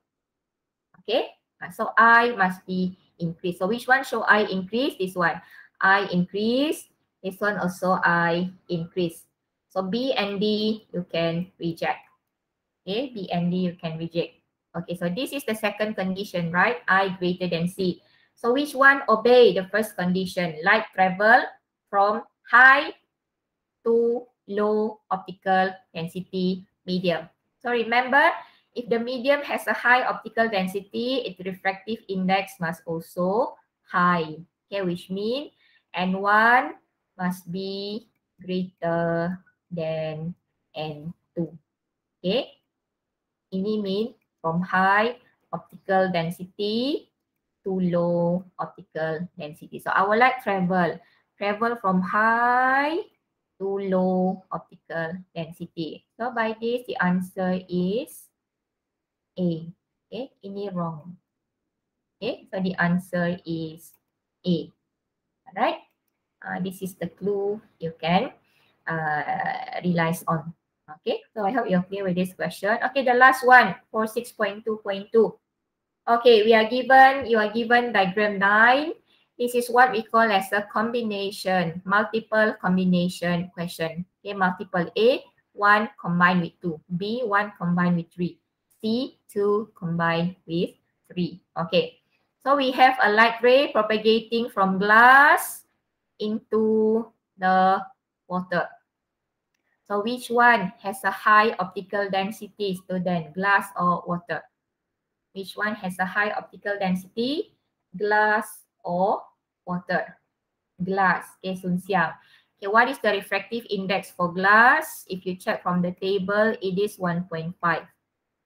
Okay, so I must be increased. So which one should I increase? This one. I increase. This one also I increase. So B and D you can reject. Okay, B and D you can reject. Okay, so this is the second condition, right? I greater than C. So which one obey the first condition? Light travel from high to low optical density medium. So remember, if the medium has a high optical density, its refractive index must also high. Okay, which means N1 must be greater than N2. Okay. Ini mean from high optical density to low optical density. So our light travel from high to low optical density. So by this the answer is A. Okay, ini wrong. Okay, so the answer is A. Alright, this is the clue you can realize on. Okay, so I hope you're clear with this question. Okay, the last one for 6.2.2. Okay, you are given diagram 9. This is what we call as a combination, multiple combination question. Okay, multiple A, 1 combined with 2. B, 1 combined with 3. C, 2 combined with 3. Okay, so we have a light ray propagating from glass into the water. So which one has a high optical density, student? Glass or water? Which one has a high optical density? Glass or water? Glass. Okay, Sun Xiang. Okay, what is the refractive index for glass? If you check from the table, it is 1.5.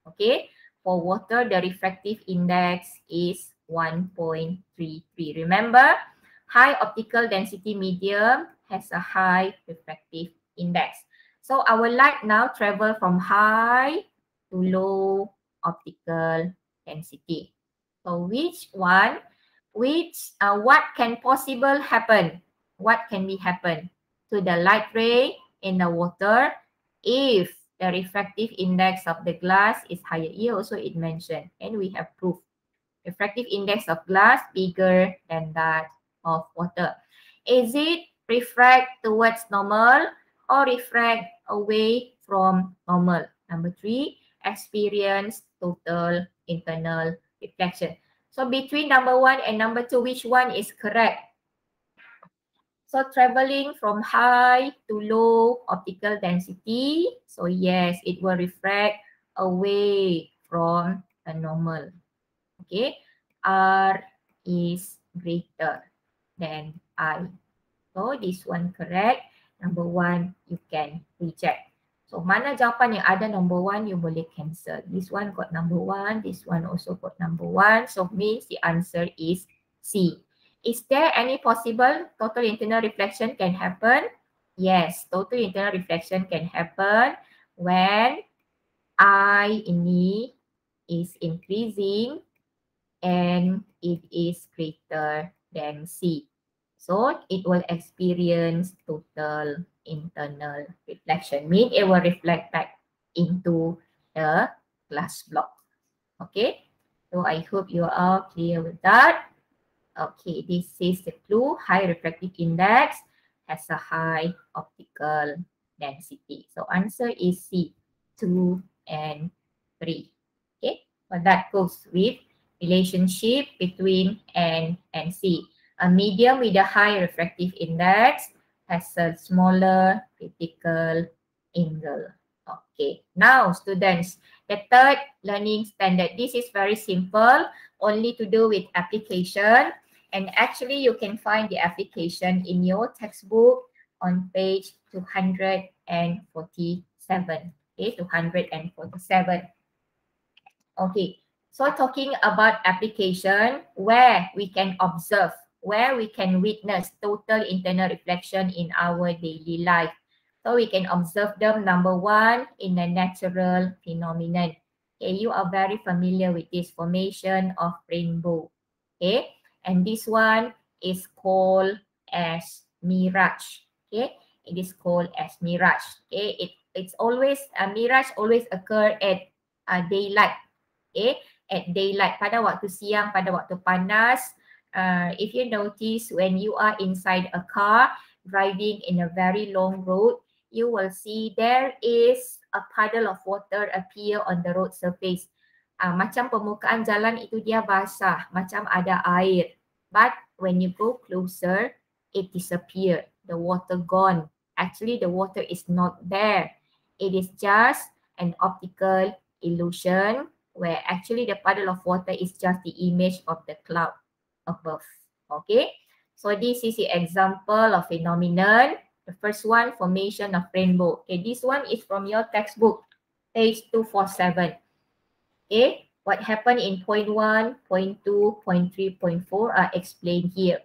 Okay, for water, the refractive index is 1.33. Remember, high optical density medium has a high refractive index. So our light now travel from high to low optical density. So what can possible happen? What can be happen to the light ray in the water if the refractive index of the glass is higher? Here also it mentioned, and we have proof. Refractive index of glass bigger than that of water. Is it refract towards normal or refract away from normal? Number 3, experience total internal reflection. So between number 1 and number 2, which one is correct? So traveling from high to low optical density. So yes, it will refract away from the normal. Okay, R is greater than I. So this one correct. Number 1 you can reject. So mana jawapan yang ada number 1 you boleh cancel. This one got number 1, this one also got number 1. So means the answer is C. Is there any possible total internal reflection can happen? Yes, total internal reflection can happen when I ini is increasing and it is greater than C. So it will experience total internal reflection. Mean it will reflect back into the glass block. Okay, so I hope you are all clear with that. Okay, this is the clue. High refractive index has a high optical density. So answer is C, 2 and 3. Okay, well that goes with relationship between N and C. A medium with a high refractive index has a smaller critical angle. Okay, now students, the third learning standard. This is very simple, only to do with application. And actually you can find the application in your textbook on page 247. Okay, 247. Okay, so talking about application where we can observe, where we can witness total internal reflection in our daily life. So we can observe them, number 1, in a natural phenomenon. Okay, you are very familiar with this formation of rainbow. Okay, and this one is called as mirage. Okay, it is called as mirage. Okay, it's always mirage always occur at daylight. Okay, at daylight, pada waktu siang, pada waktu panas. If you notice, when you are inside a car driving in a very long road, you will see there is a puddle of water appear on the road surface. Macam permukaan jalan itu dia basah, macam ada air. But when you go closer, it disappeared. The water gone. Actually, the water is not there. It is just an optical illusion where actually the puddle of water is just the image of the cloud above. Okay, so this is the example of phenomenon. The first one, formation of rainbow. Okay, this one is from your textbook, page 247. Okay, what happened in point 1, point 2, point 3, point 4 are explained here.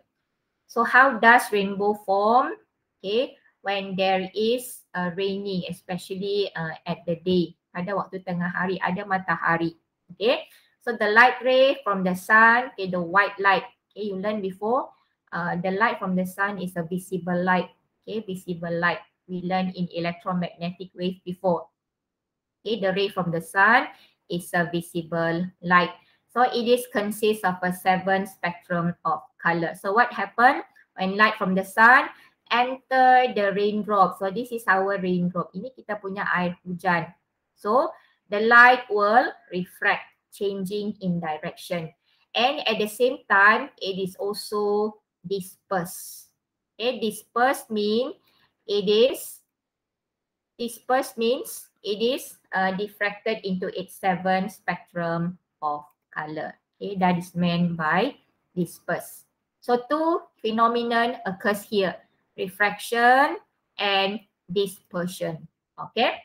So how does rainbow form? Okay, when there is raining, especially at the day. Pada waktu tengah hari, ada matahari. Okay, so the light ray from the sun, okay, the white light. Okay, you learned before, the light from the sun is a visible light. Okay, visible light. We learned in electromagnetic wave before. Okay, the ray from the sun is a visible light. So it is consists of a 7 spectrum of color. So what happened when light from the sun enter the raindrop? So this is our raindrop. Ini kita punya air hujan. So the light will refract, changing in direction. And at the same time, it is also dispersed. Okay, dispersed means it is diffracted into its 7 spectrum of color. Okay, that is meant by dispersed. So 2 phenomenon occurs here, refraction and dispersion. Okay.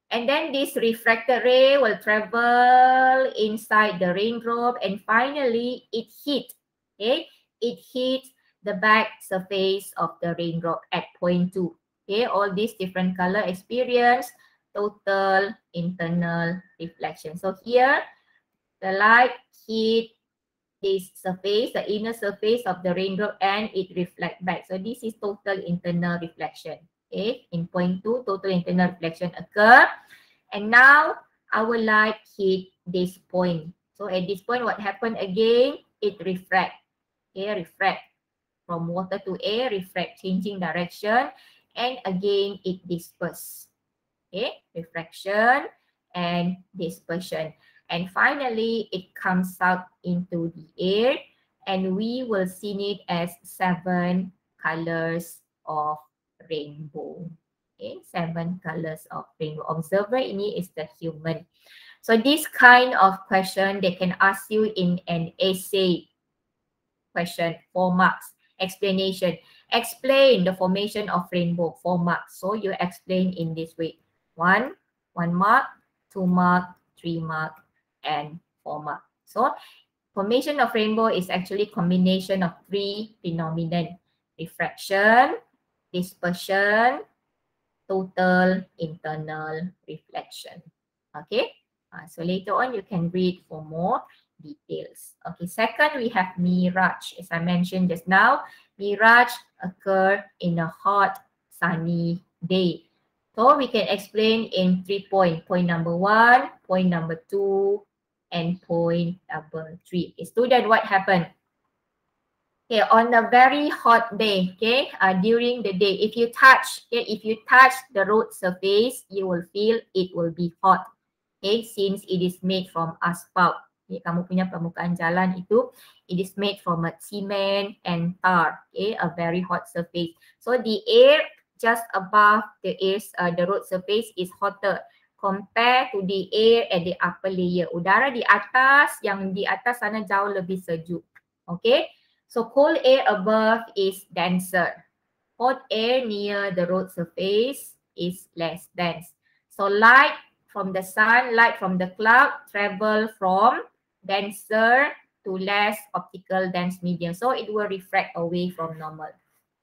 And then this refracted ray will travel inside the raindrop and finally it hit. Okay, it hit the back surface of the raindrop at point 2. Okay, all these different color experience total internal reflection. So here the light hit this surface, the inner surface of the raindrop, and it reflect back. So this is total internal reflection. Okay, in point 2, total internal reflection occur. And now our light hit this point. So at this point, what happened again? It refract. Okay, refract from water to air, refract, changing direction. And again, it disperse. Okay, refraction and dispersion. And finally, it comes out into the air, and we will see it as 7 colors of rainbow. Okay, 7 colors of rainbow. Observer ini is the human. So this kind of question, they can ask you in an essay question, 4 marks. Explanation. Explain the formation of rainbow, 4 marks. So you explain in this way. 1 mark, 2 mark, 3 mark, and 4 mark. So formation of rainbow is actually combination of 3 phenomenon. Refraction, dispersion, total internal reflection. Okay, so later on you can read for more details. Okay, second we have mirage. As I mentioned just now, mirage occur in a hot, sunny day. So we can explain in 3 points. Point number 1, point number 2, and point number 3. Okay, student, what happened? Okay, on a very hot day, okay, during the day, if you touch the road surface, you will feel it will be hot. Okay, since it is made from asphalt. Okay, kamu punya permukaan jalan itu, it is made from a cement and tar. Okay, a very hot surface. So the air just above the road surface is hotter compared to the air at the upper layer. Udara di atas, yang di atas sana jauh lebih sejuk. Okay. So cold air above is denser. Hot air near the road surface is less dense. So light from the sun, light from the cloud travel from denser to less optical dense medium. So it will refract away from normal.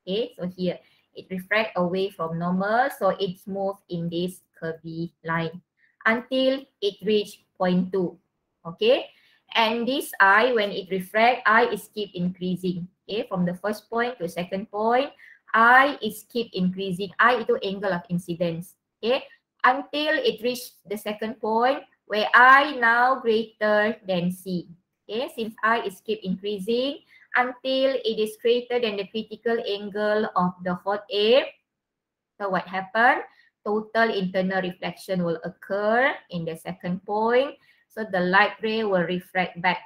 Okay, so here it refract away from normal. So it's moved in this curvy line until it reach point 2. Okay. And this eye, when it refract, eye is keep increasing. Okay, from the first point to second point, eye is keep increasing. Eye itu angle of incidence. Okay, until it reach the second point where eye now greater than C. Okay, since eye is keep increasing until it is greater than the critical angle of the hot air. So what happened? Total internal reflection will occur in the second point. So the light ray will refract back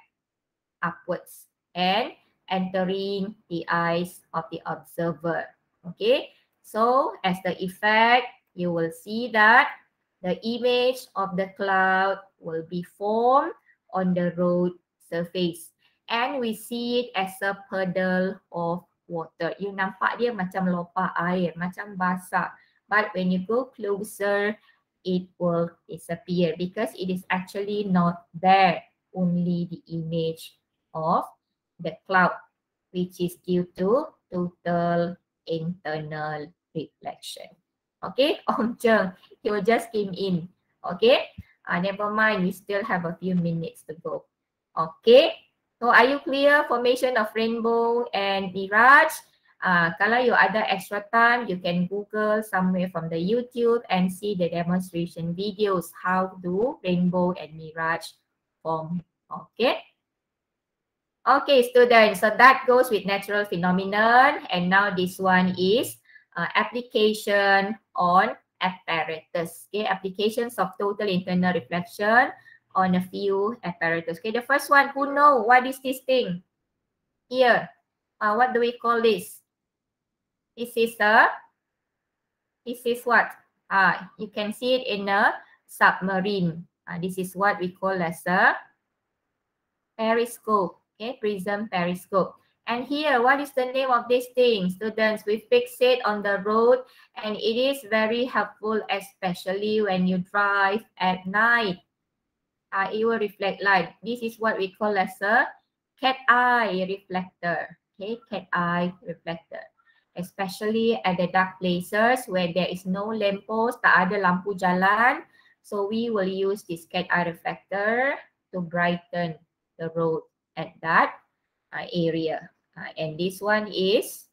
upwards and entering the eyes of the observer. Okay, so as the effect, you will see that the image of the cloud will be formed on the road surface. And we see it as a puddle of water. You nampak dia macam lopah air, macam basah. But when you go closer, it will disappear because it is actually not there, only the image of the cloud, which is due to total internal reflection. Okay, Om Cheng, you just came in. Okay, never mind, we still have a few minutes to go. Okay, so are you clear? Formation of rainbow and mirage. Kalau you ada extra time, you can Google somewhere from the YouTube and see the demonstration videos how do rainbow and mirage form. Okay. Okay, students. So that goes with natural phenomenon, and now this one is application on apparatus. Okay, applications of total internal reflection on a few apparatus. Okay, the first one, who know what is this thing here? What do we call this? This is what? You can see it in a submarine. This is what we call as a periscope. Okay, prism periscope. And here, what is the name of this thing? Students, we fix it on the road and it is very helpful, especially when you drive at night. It will reflect light. This is what we call as a cat eye reflector. Okay, cat eye reflector. Especially at the dark places where there is no lamppost, tak ada lampu jalan. So we will use this cat eye reflector to brighten the road at that area. And this one is,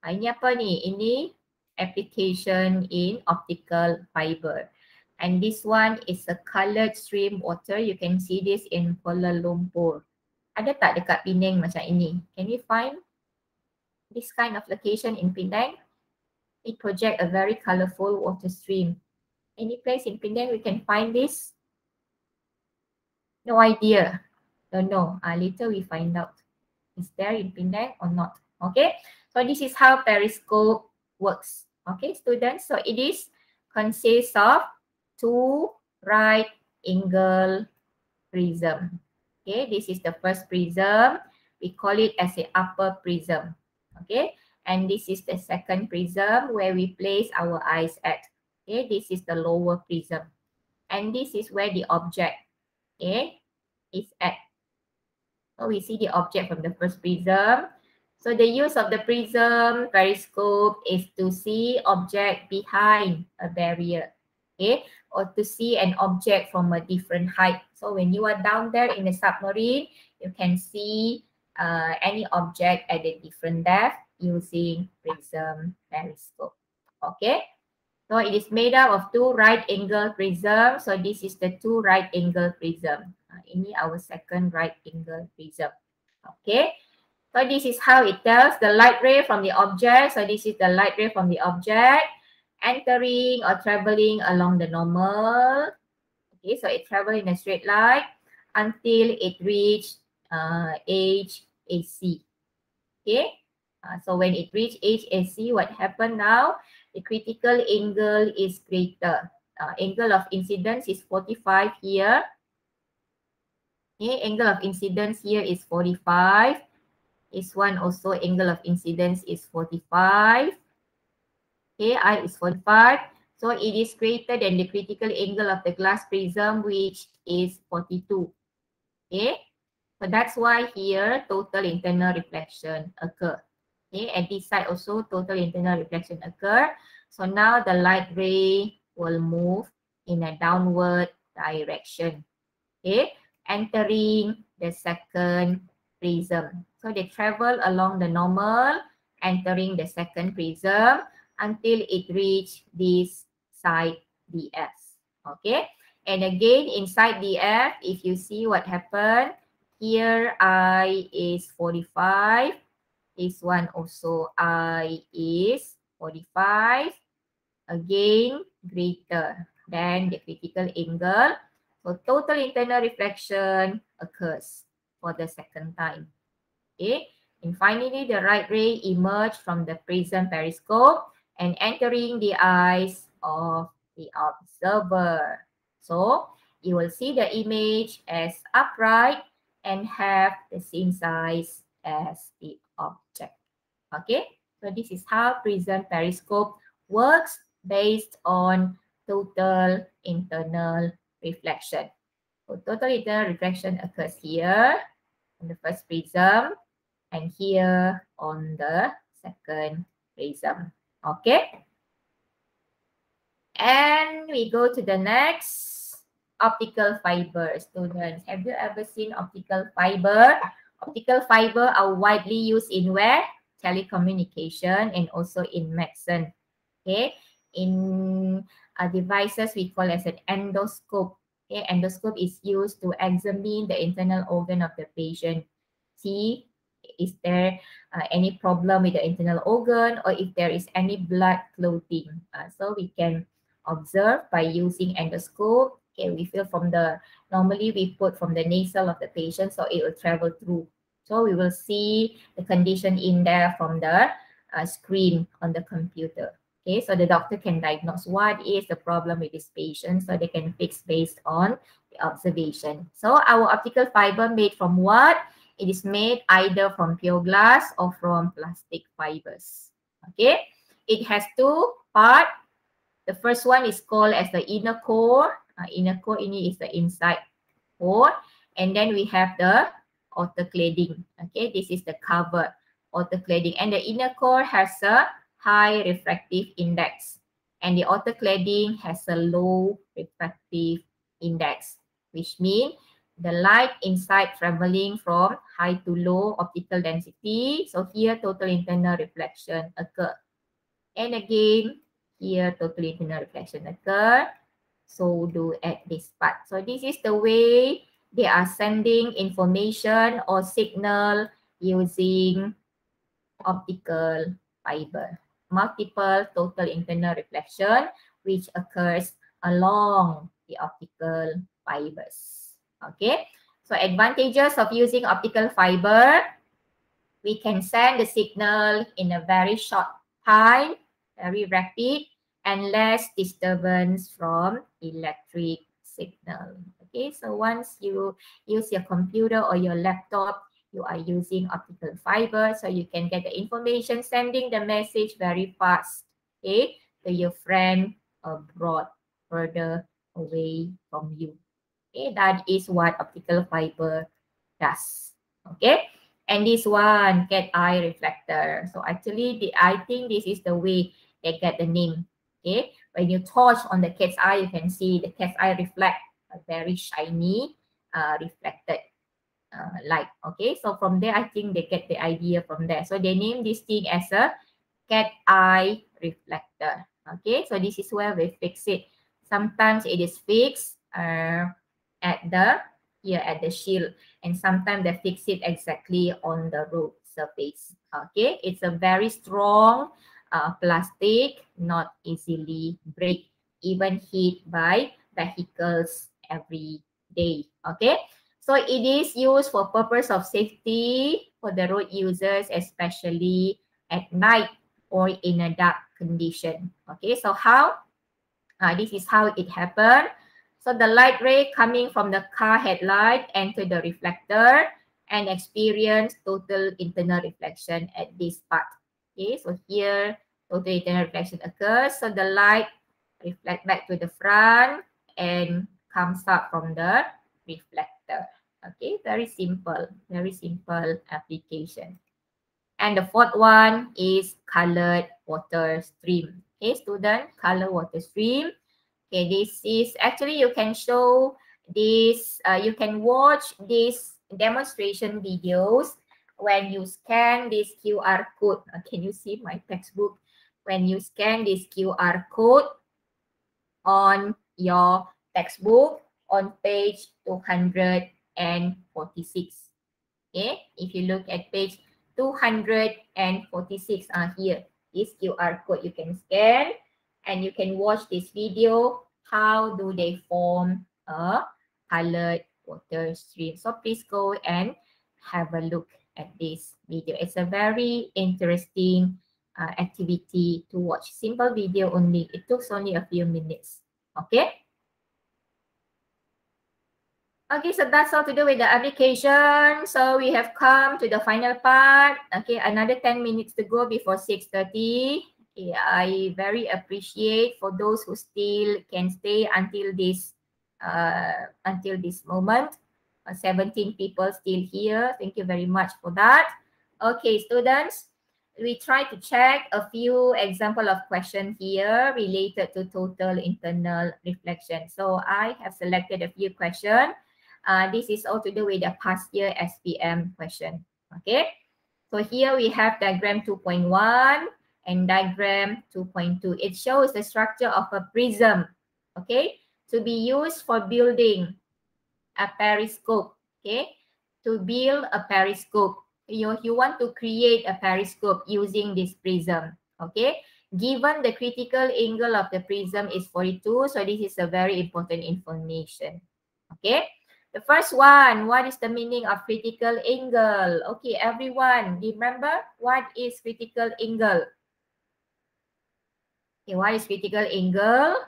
ini apa ni? Ini application in optical fiber. And this one is a colored stream water. You can see this in Kuala Lumpur. Ada tak dekat Penang macam ini? Can you find this kind of location in Penang? It projects a very colorful water stream. Any place in Penang we can find this? No idea. Don't know. Later we find out. Is there in Penang or not? Okay. So this is how periscope works. Okay, students. So it is consists of two right angle prism. Okay, this is the first prism. We call it as a upper prism. Okay, and this is the second prism where we place our eyes at. Okay, this is the lower prism. And this is where the object, okay, is at. So we see the object from the first prism. So the use of the prism periscope is to see object behind a barrier, okay, or to see an object from a different height. So when you are down there in the submarine, you can see any object at a different depth using prism periscope. Okay. So it is made up of two right angle prism. So this is the two right angle prism. Ini our second right angle prism. Okay. So this is how it tells the light ray from the object. So this is the light ray from the object entering or traveling along the normal. Okay, so it travels in a straight line until it reach HAC. Okay, so when it reach HAC, what happened now? The critical angle is greater. Angle of incidence is 45 here. Okay, angle of incidence here is 45. This one also angle of incidence is 45. Okay, I is 45. So it is greater than the critical angle of the glass prism, which is 42. Okay, so that's why here total internal reflection occur. Okay, at this side also total internal reflection occur. So now the light ray will move in a downward direction. Okay, entering the second prism. So they travel along the normal, entering the second prism until it reach this side DF. Okay, and again inside DF, if you see what happened, here I is 45. This one also I is 45. Again, greater than the critical angle. So total internal reflection occurs for the second time. Okay, and finally the right ray emerged from the prism periscope and entering the eyes of the observer. So you will see the image as upright and have the same size as the object. Okay, so this is how prism periscope works based on total internal reflection. So total internal reflection occurs here on the first prism and here on the second prism. Okay. And we go to the next, optical fiber. Students, have you ever seen optical fiber? Optical fiber are widely used in where? Telecommunication and also in medicine. Okay. In devices we call as an endoscope. Okay. Endoscope is used to examine the internal organ of the patient. See, is there any problem with the internal organ or if there is any blood clotting. So we can observe by using endoscope. Okay, we feel from the, normally we put from the nasal of the patient, so it will travel through. So we will see the condition in there from the screen on the computer. Okay, so the doctor can diagnose what is the problem with this patient, so they can fix based on the observation. So our optical fiber made from what? It is made either from pure glass or from plastic fibers. Okay, it has two parts. The first one is called as the inner core. Inner core ini is the inside core. And then we have the outer cladding. Okay, this is the cover, outer cladding. And the inner core has a high refractive index. And the outer cladding has a low refractive index, which means the light inside traveling from high to low optical density. So here total internal reflection occur. And again, here total internal reflection occur. So do at this part. So this is the way they are sending information or signal using optical fiber. Multiple total internal reflection which occurs along the optical fibers. Okay, So advantages of using optical fiber, we can send the signal in a very short time, very rapid, and less disturbance from electric signal. Okay, so once you use your computer or your laptop, you are using optical fiber, so you can get the information, sending the message very fast, okay, to your friend abroad, further away from you. Okay, that is what optical fiber does. Okay, and this one, cat eye reflector. So actually, I think this is the way they get the name. Okay, when you touch on the cat's eye, you can see the cat's eye reflect a very shiny, reflected light. Okay, so from there, I think they get the idea from there. So they name this thing as a cat eye reflector. Okay, so this is where we fix it. Sometimes it is fixed at the here at the shield, and sometimes they fix it exactly on the road surface. Okay, it's a very strong plastic, not easily break, even hit by vehicles every day. Okay, so it is used for purpose of safety for the road users, especially at night or in a dark condition. Okay, so how? This is how it happened. So the light ray coming from the car headlight enter the reflector and experience total internal reflection at this part. Okay, so here total internal reflection occurs. So the light reflect back to the front and comes up from the reflector. Okay, very simple application. And the fourth one is colored water stream. Okay, student, color water stream. Okay, this is actually you can show this, you can watch these demonstration videos when you scan this QR code. Can you see my textbook? When you scan this QR code on your textbook on page 246. Okay, if you look at page 246 here, this QR code you can scan and you can watch this video. How do they form a colored water stream? So please go and have a look at this video. It's a very interesting activity to watch. Simple video only. It took only a few minutes. Okay. Okay, so that's all to do with the application. So we have come to the final part. Okay, another 10 minutes to go before 6:30. Okay, I very appreciate for those who still can stay until this moment. 17 people still here. Thank you very much for that. Okay, students, we try to check a few example of question here related to total internal reflection. So I have selected a few questions. This is all to do with the past year SPM question. Okay, so here we have diagram 2.1 and diagram 2.2. It shows the structure of a prism, okay, to be used for building a periscope. Okay, to build a periscope, you want to create a periscope using this prism. Okay, given the critical angle of the prism is 42, so this is a very important information. Okay. The first one, what is the meaning of critical angle? Okay, everyone, remember what is critical angle? Okay, what is critical angle?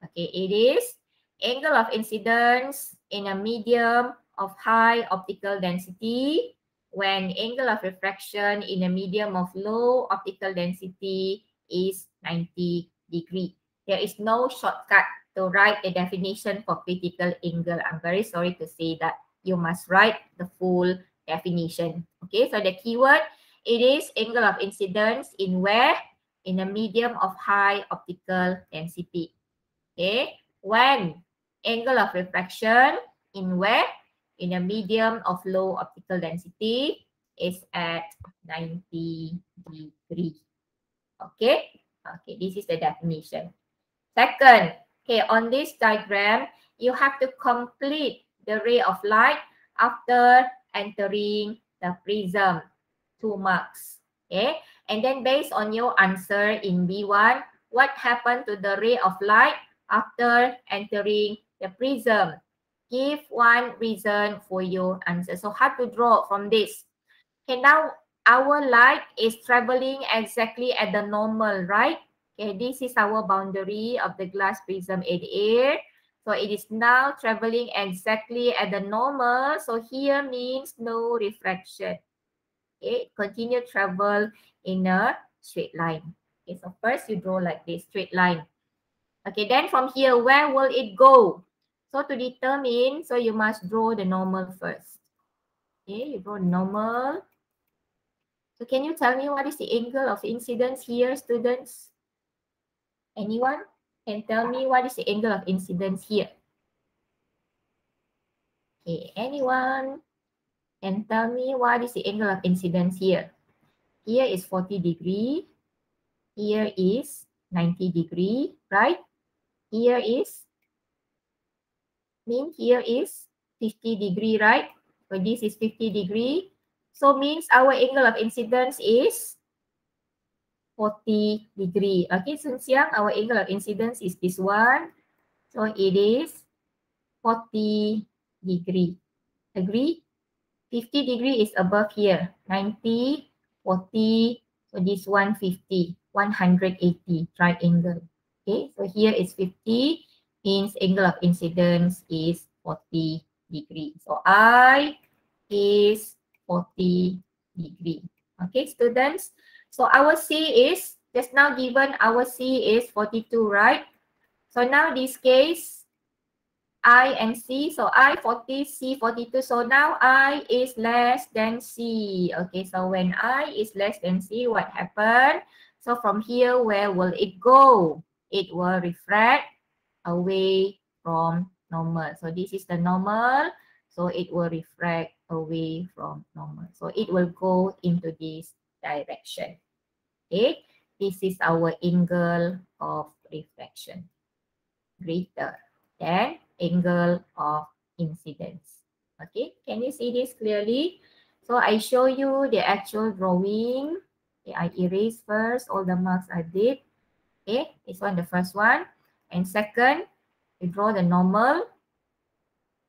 Okay, it is angle of incidence in a medium of high optical density when angle of refraction in a medium of low optical density is 90 degree. There is no shortcut to write a definition for critical angle. I'm very sorry to say that you must write the full definition. Okay, so the keyword, it is angle of incidence in where? In a medium of high optical density. Okay, when angle of refraction in where? In a medium of low optical density is at 90 degree. Okay, okay, this is the definition. Second, okay, on this diagram, you have to complete the ray of light after entering the prism, 2 marks. Okay, and then based on your answer in B1, what happened to the ray of light after entering the prism? Give one reason for your answer. So how to draw from this? Okay, now our light is traveling exactly at the normal, right? Okay, this is our boundary of the glass prism in air. So it is now traveling exactly at the normal. So here means no refraction. Okay, continue travel in a straight line. Okay, so first you draw like this, straight line. Okay, then from here, where will it go? So to determine, so you must draw the normal first. Okay, you draw normal. So can you tell me what is the angle of incidence here, students? Anyone can tell me what is the angle of incidence here? Okay, anyone can tell me what is the angle of incidence here? Here is 40 degree. Here is 90 degree, right? Here is, here is 50 degree, right? So this is 50 degree. So means our angle of incidence is 40 degree. Okay, since young, our angle of incidence is this one. So it is 40 degree. Agree? 50 degree is above here. 90, 40, so this one 50, 180 triangle. Okay, so here is 50, means angle of incidence is 40 degree. So I is 40 degree. Okay, students. So our C is, just now given our C is 42, right? So now this case, I and C. So I 40, C 42. So now I is less than C. Okay, so when I is less than C, what happened? So from here, where will it go? It will refract away from normal. So this is the normal. So it will refract away from normal. So it will go into this direction. Okay, this is our angle of refraction. Greater than angle of incidence. Okay, can you see this clearly? So I show you the actual drawing. Okay, I erase first all the marks I did. Okay, this one the first one. And second, we draw the normal.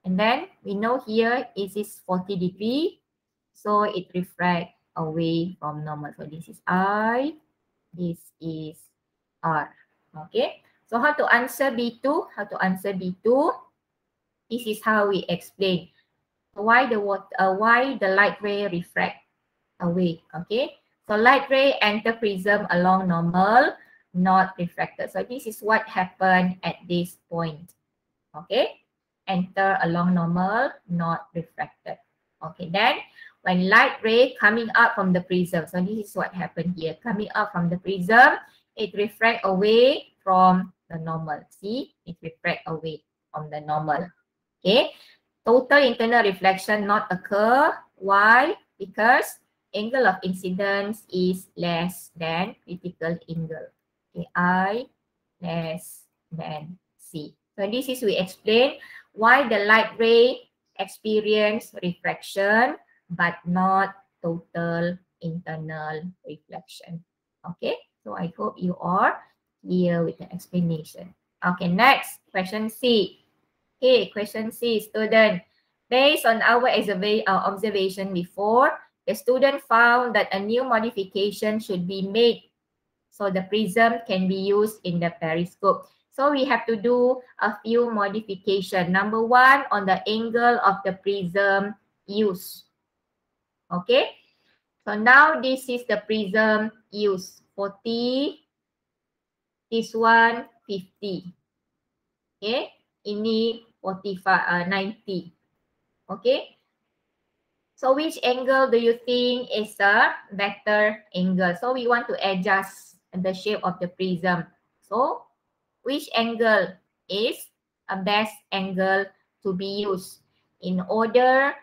And then we know here it is 40 degree. So it refracts away from normal. So this is I, this is R. Okay, so how to answer B2? How to answer B2? This is how we explain why the light ray refract away. Okay, so light ray enter prism along normal, not refracted. So this is what happened at this point. Okay, enter along normal, not refracted. Okay, then when light ray coming up from the prism, so this is what happened here. Coming up from the prism, it refract away from the normal. See, it refract away from the normal. Okay, total internal reflection not occur. Why? Because angle of incidence is less than critical angle. Okay, I less than C. So this is we explain why the light ray experience refraction but not total internal reflection. Okay, so I hope you are clear with the explanation. Okay, next, question C. Okay, question C, student. Based on our observation before, the student found that a new modification should be made so the prism can be used in the periscope. So we have to do a few modification. Number one, on the angle of the prism used. Okay. So now this is the prism used. 40. This one 50. Okay. Ini 45, 90. Okay. So which angle do you think is a better angle? So we want to adjust the shape of the prism. So which angle is a best angle to be used in order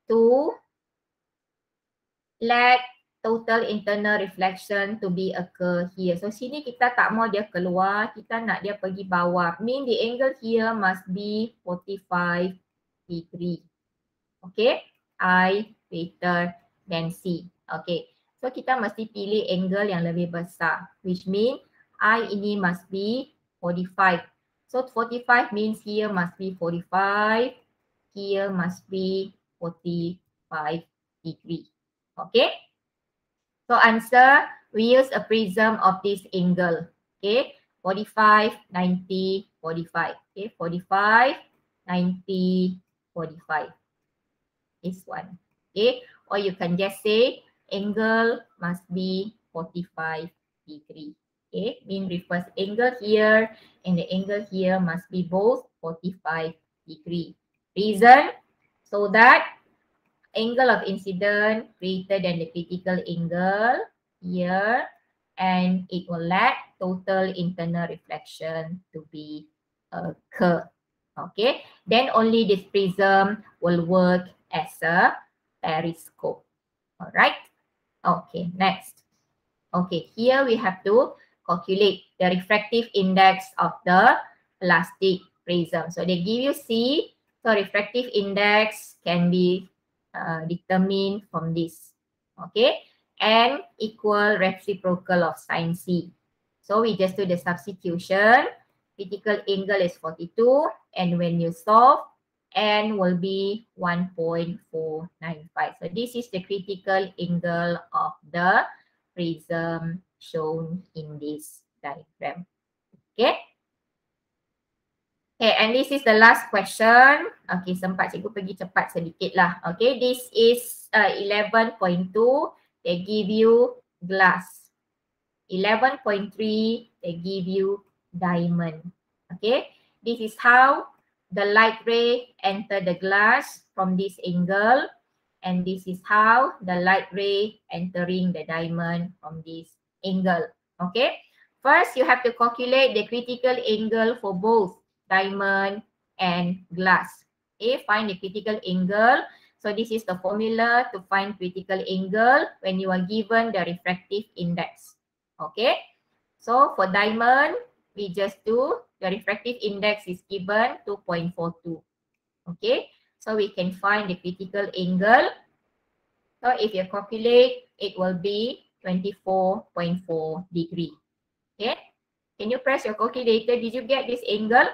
to let total internal reflection to be occur here. So sini kita tak mau dia keluar, kita nak dia pergi bawah. Mean the angle here must be 45 degree. Okay, I greater than C. Okay, so kita mesti pilih angle yang lebih besar, which mean I ini must be 45. So 45 means here must be 45 here must be 45 degree. Okay. So answer, we use a prism of this angle. Okay. 45, 90, 45. Okay. 45, 90, 45. This one. Okay. Or you can just say angle must be 45 degree. Okay. Mean refers angle here and the angle here must be both 45 degree. Reason, so that angle of incident greater than the critical angle here, and it will let total internal reflection to be occur. Okay, then only this prism will work as a periscope. All right. Okay, next. Okay, here we have to calculate the refractive index of the plastic prism. So they give you C. So refractive index can be determined from this. Okay, and equal reciprocal of sin C. So we just do the substitution. Critical angle is 42, and when you solve, N will be 1.495. So this is the critical angle of the prism shown in this diagram. Okay. Okay, and this is the last question. Okay, sempat cikgu pergi cepat sedikit lah. Okay, this is 11.2. They give you glass. 11.3, they give you diamond. Okay, this is how the light ray enter the glass from this angle. And this is how the light ray entering the diamond from this angle. Okay. First, you have to calculate the critical angle for both diamond and glass. Okay, find the critical angle. So this is the formula to find critical angle when you are given the refractive index. Okay. So for diamond, we just do the refractive index is given 2.42. Okay. So we can find the critical angle. So if you calculate, it will be 24.4 degree. Okay. Can you press your calculator? Did you get this angle?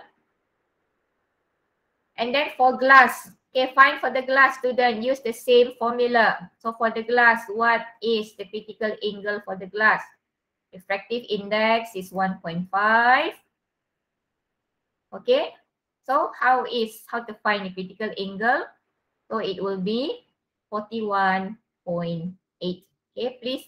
And then for glass, okay, find for the glass, student, use the same formula. So for the glass, what is the critical angle for the glass? Refractive index is 1.5. Okay. So how to find the critical angle? So it will be 41.8. Okay, please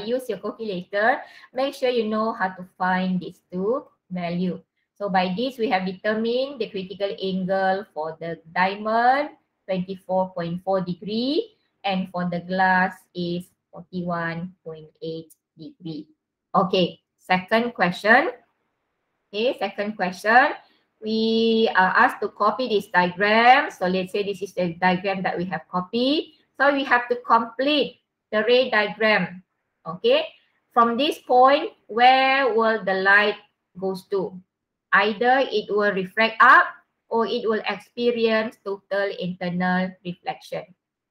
use your calculator. Make sure you know how to find these two values. So by this, we have determined the critical angle for the diamond, 24.4 degree, and for the glass is 41.8 degree. Okay, second question. Okay, second question. We are asked to copy this diagram. So let's say this is the diagram that we have copied. So we have to complete the ray diagram. Okay. From this point, where will the light goes to? Either it will refract up or it will experience total internal reflection.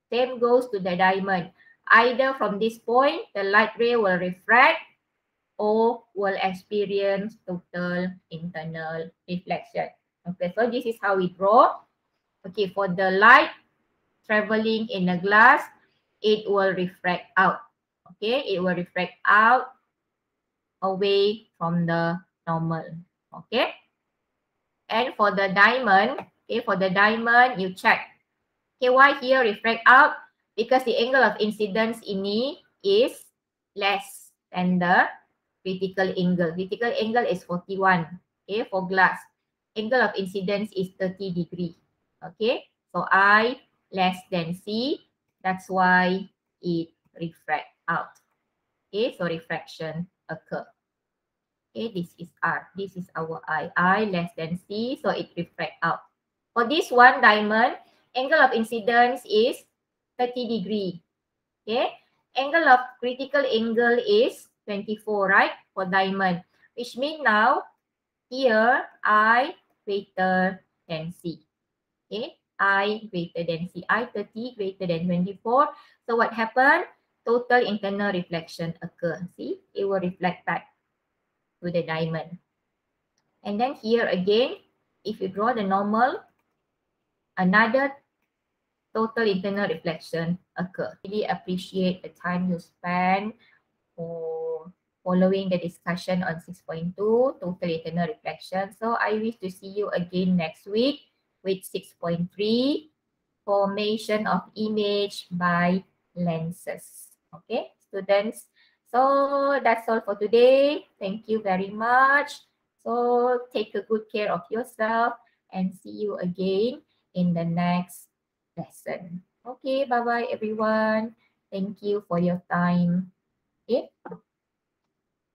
Same goes to the diamond. Either from this point, the light ray will refract or will experience total internal reflection. Okay, so this is how we draw. Okay, for the light traveling in a glass, it will refract out. Okay, it will refract out away from the normal. Okay, and for the diamond, you check. Okay, why here refract out? Because the angle of incidence ini is less than the critical angle. Critical angle is 41. Okay, for glass. Angle of incidence is 30 degree. Okay, so I less than C. That's why it refract out. Okay, so refraction occur. Okay, this is R. This is our I. I less than C, so it refract out. For this one diamond, angle of incidence is 30 degree. Okay, angle of critical angle is 24, right? For diamond, which means now here I greater than C. Okay, I greater than C. I 30 greater than 24. So what happened? Total internal reflection occur. See, it will reflect back to the diamond. And then here again, if you draw the normal, another total internal reflection occur. Really appreciate the time you spend for following the discussion on 6.2, total internal reflection. So I wish to see you again next week with 6.3, formation of image by lenses. Okay, students. So that's all for today. Thank you very much. So take a good care of yourself and see you again in the next lesson. Okay, bye-bye everyone. Thank you for your time. Okay.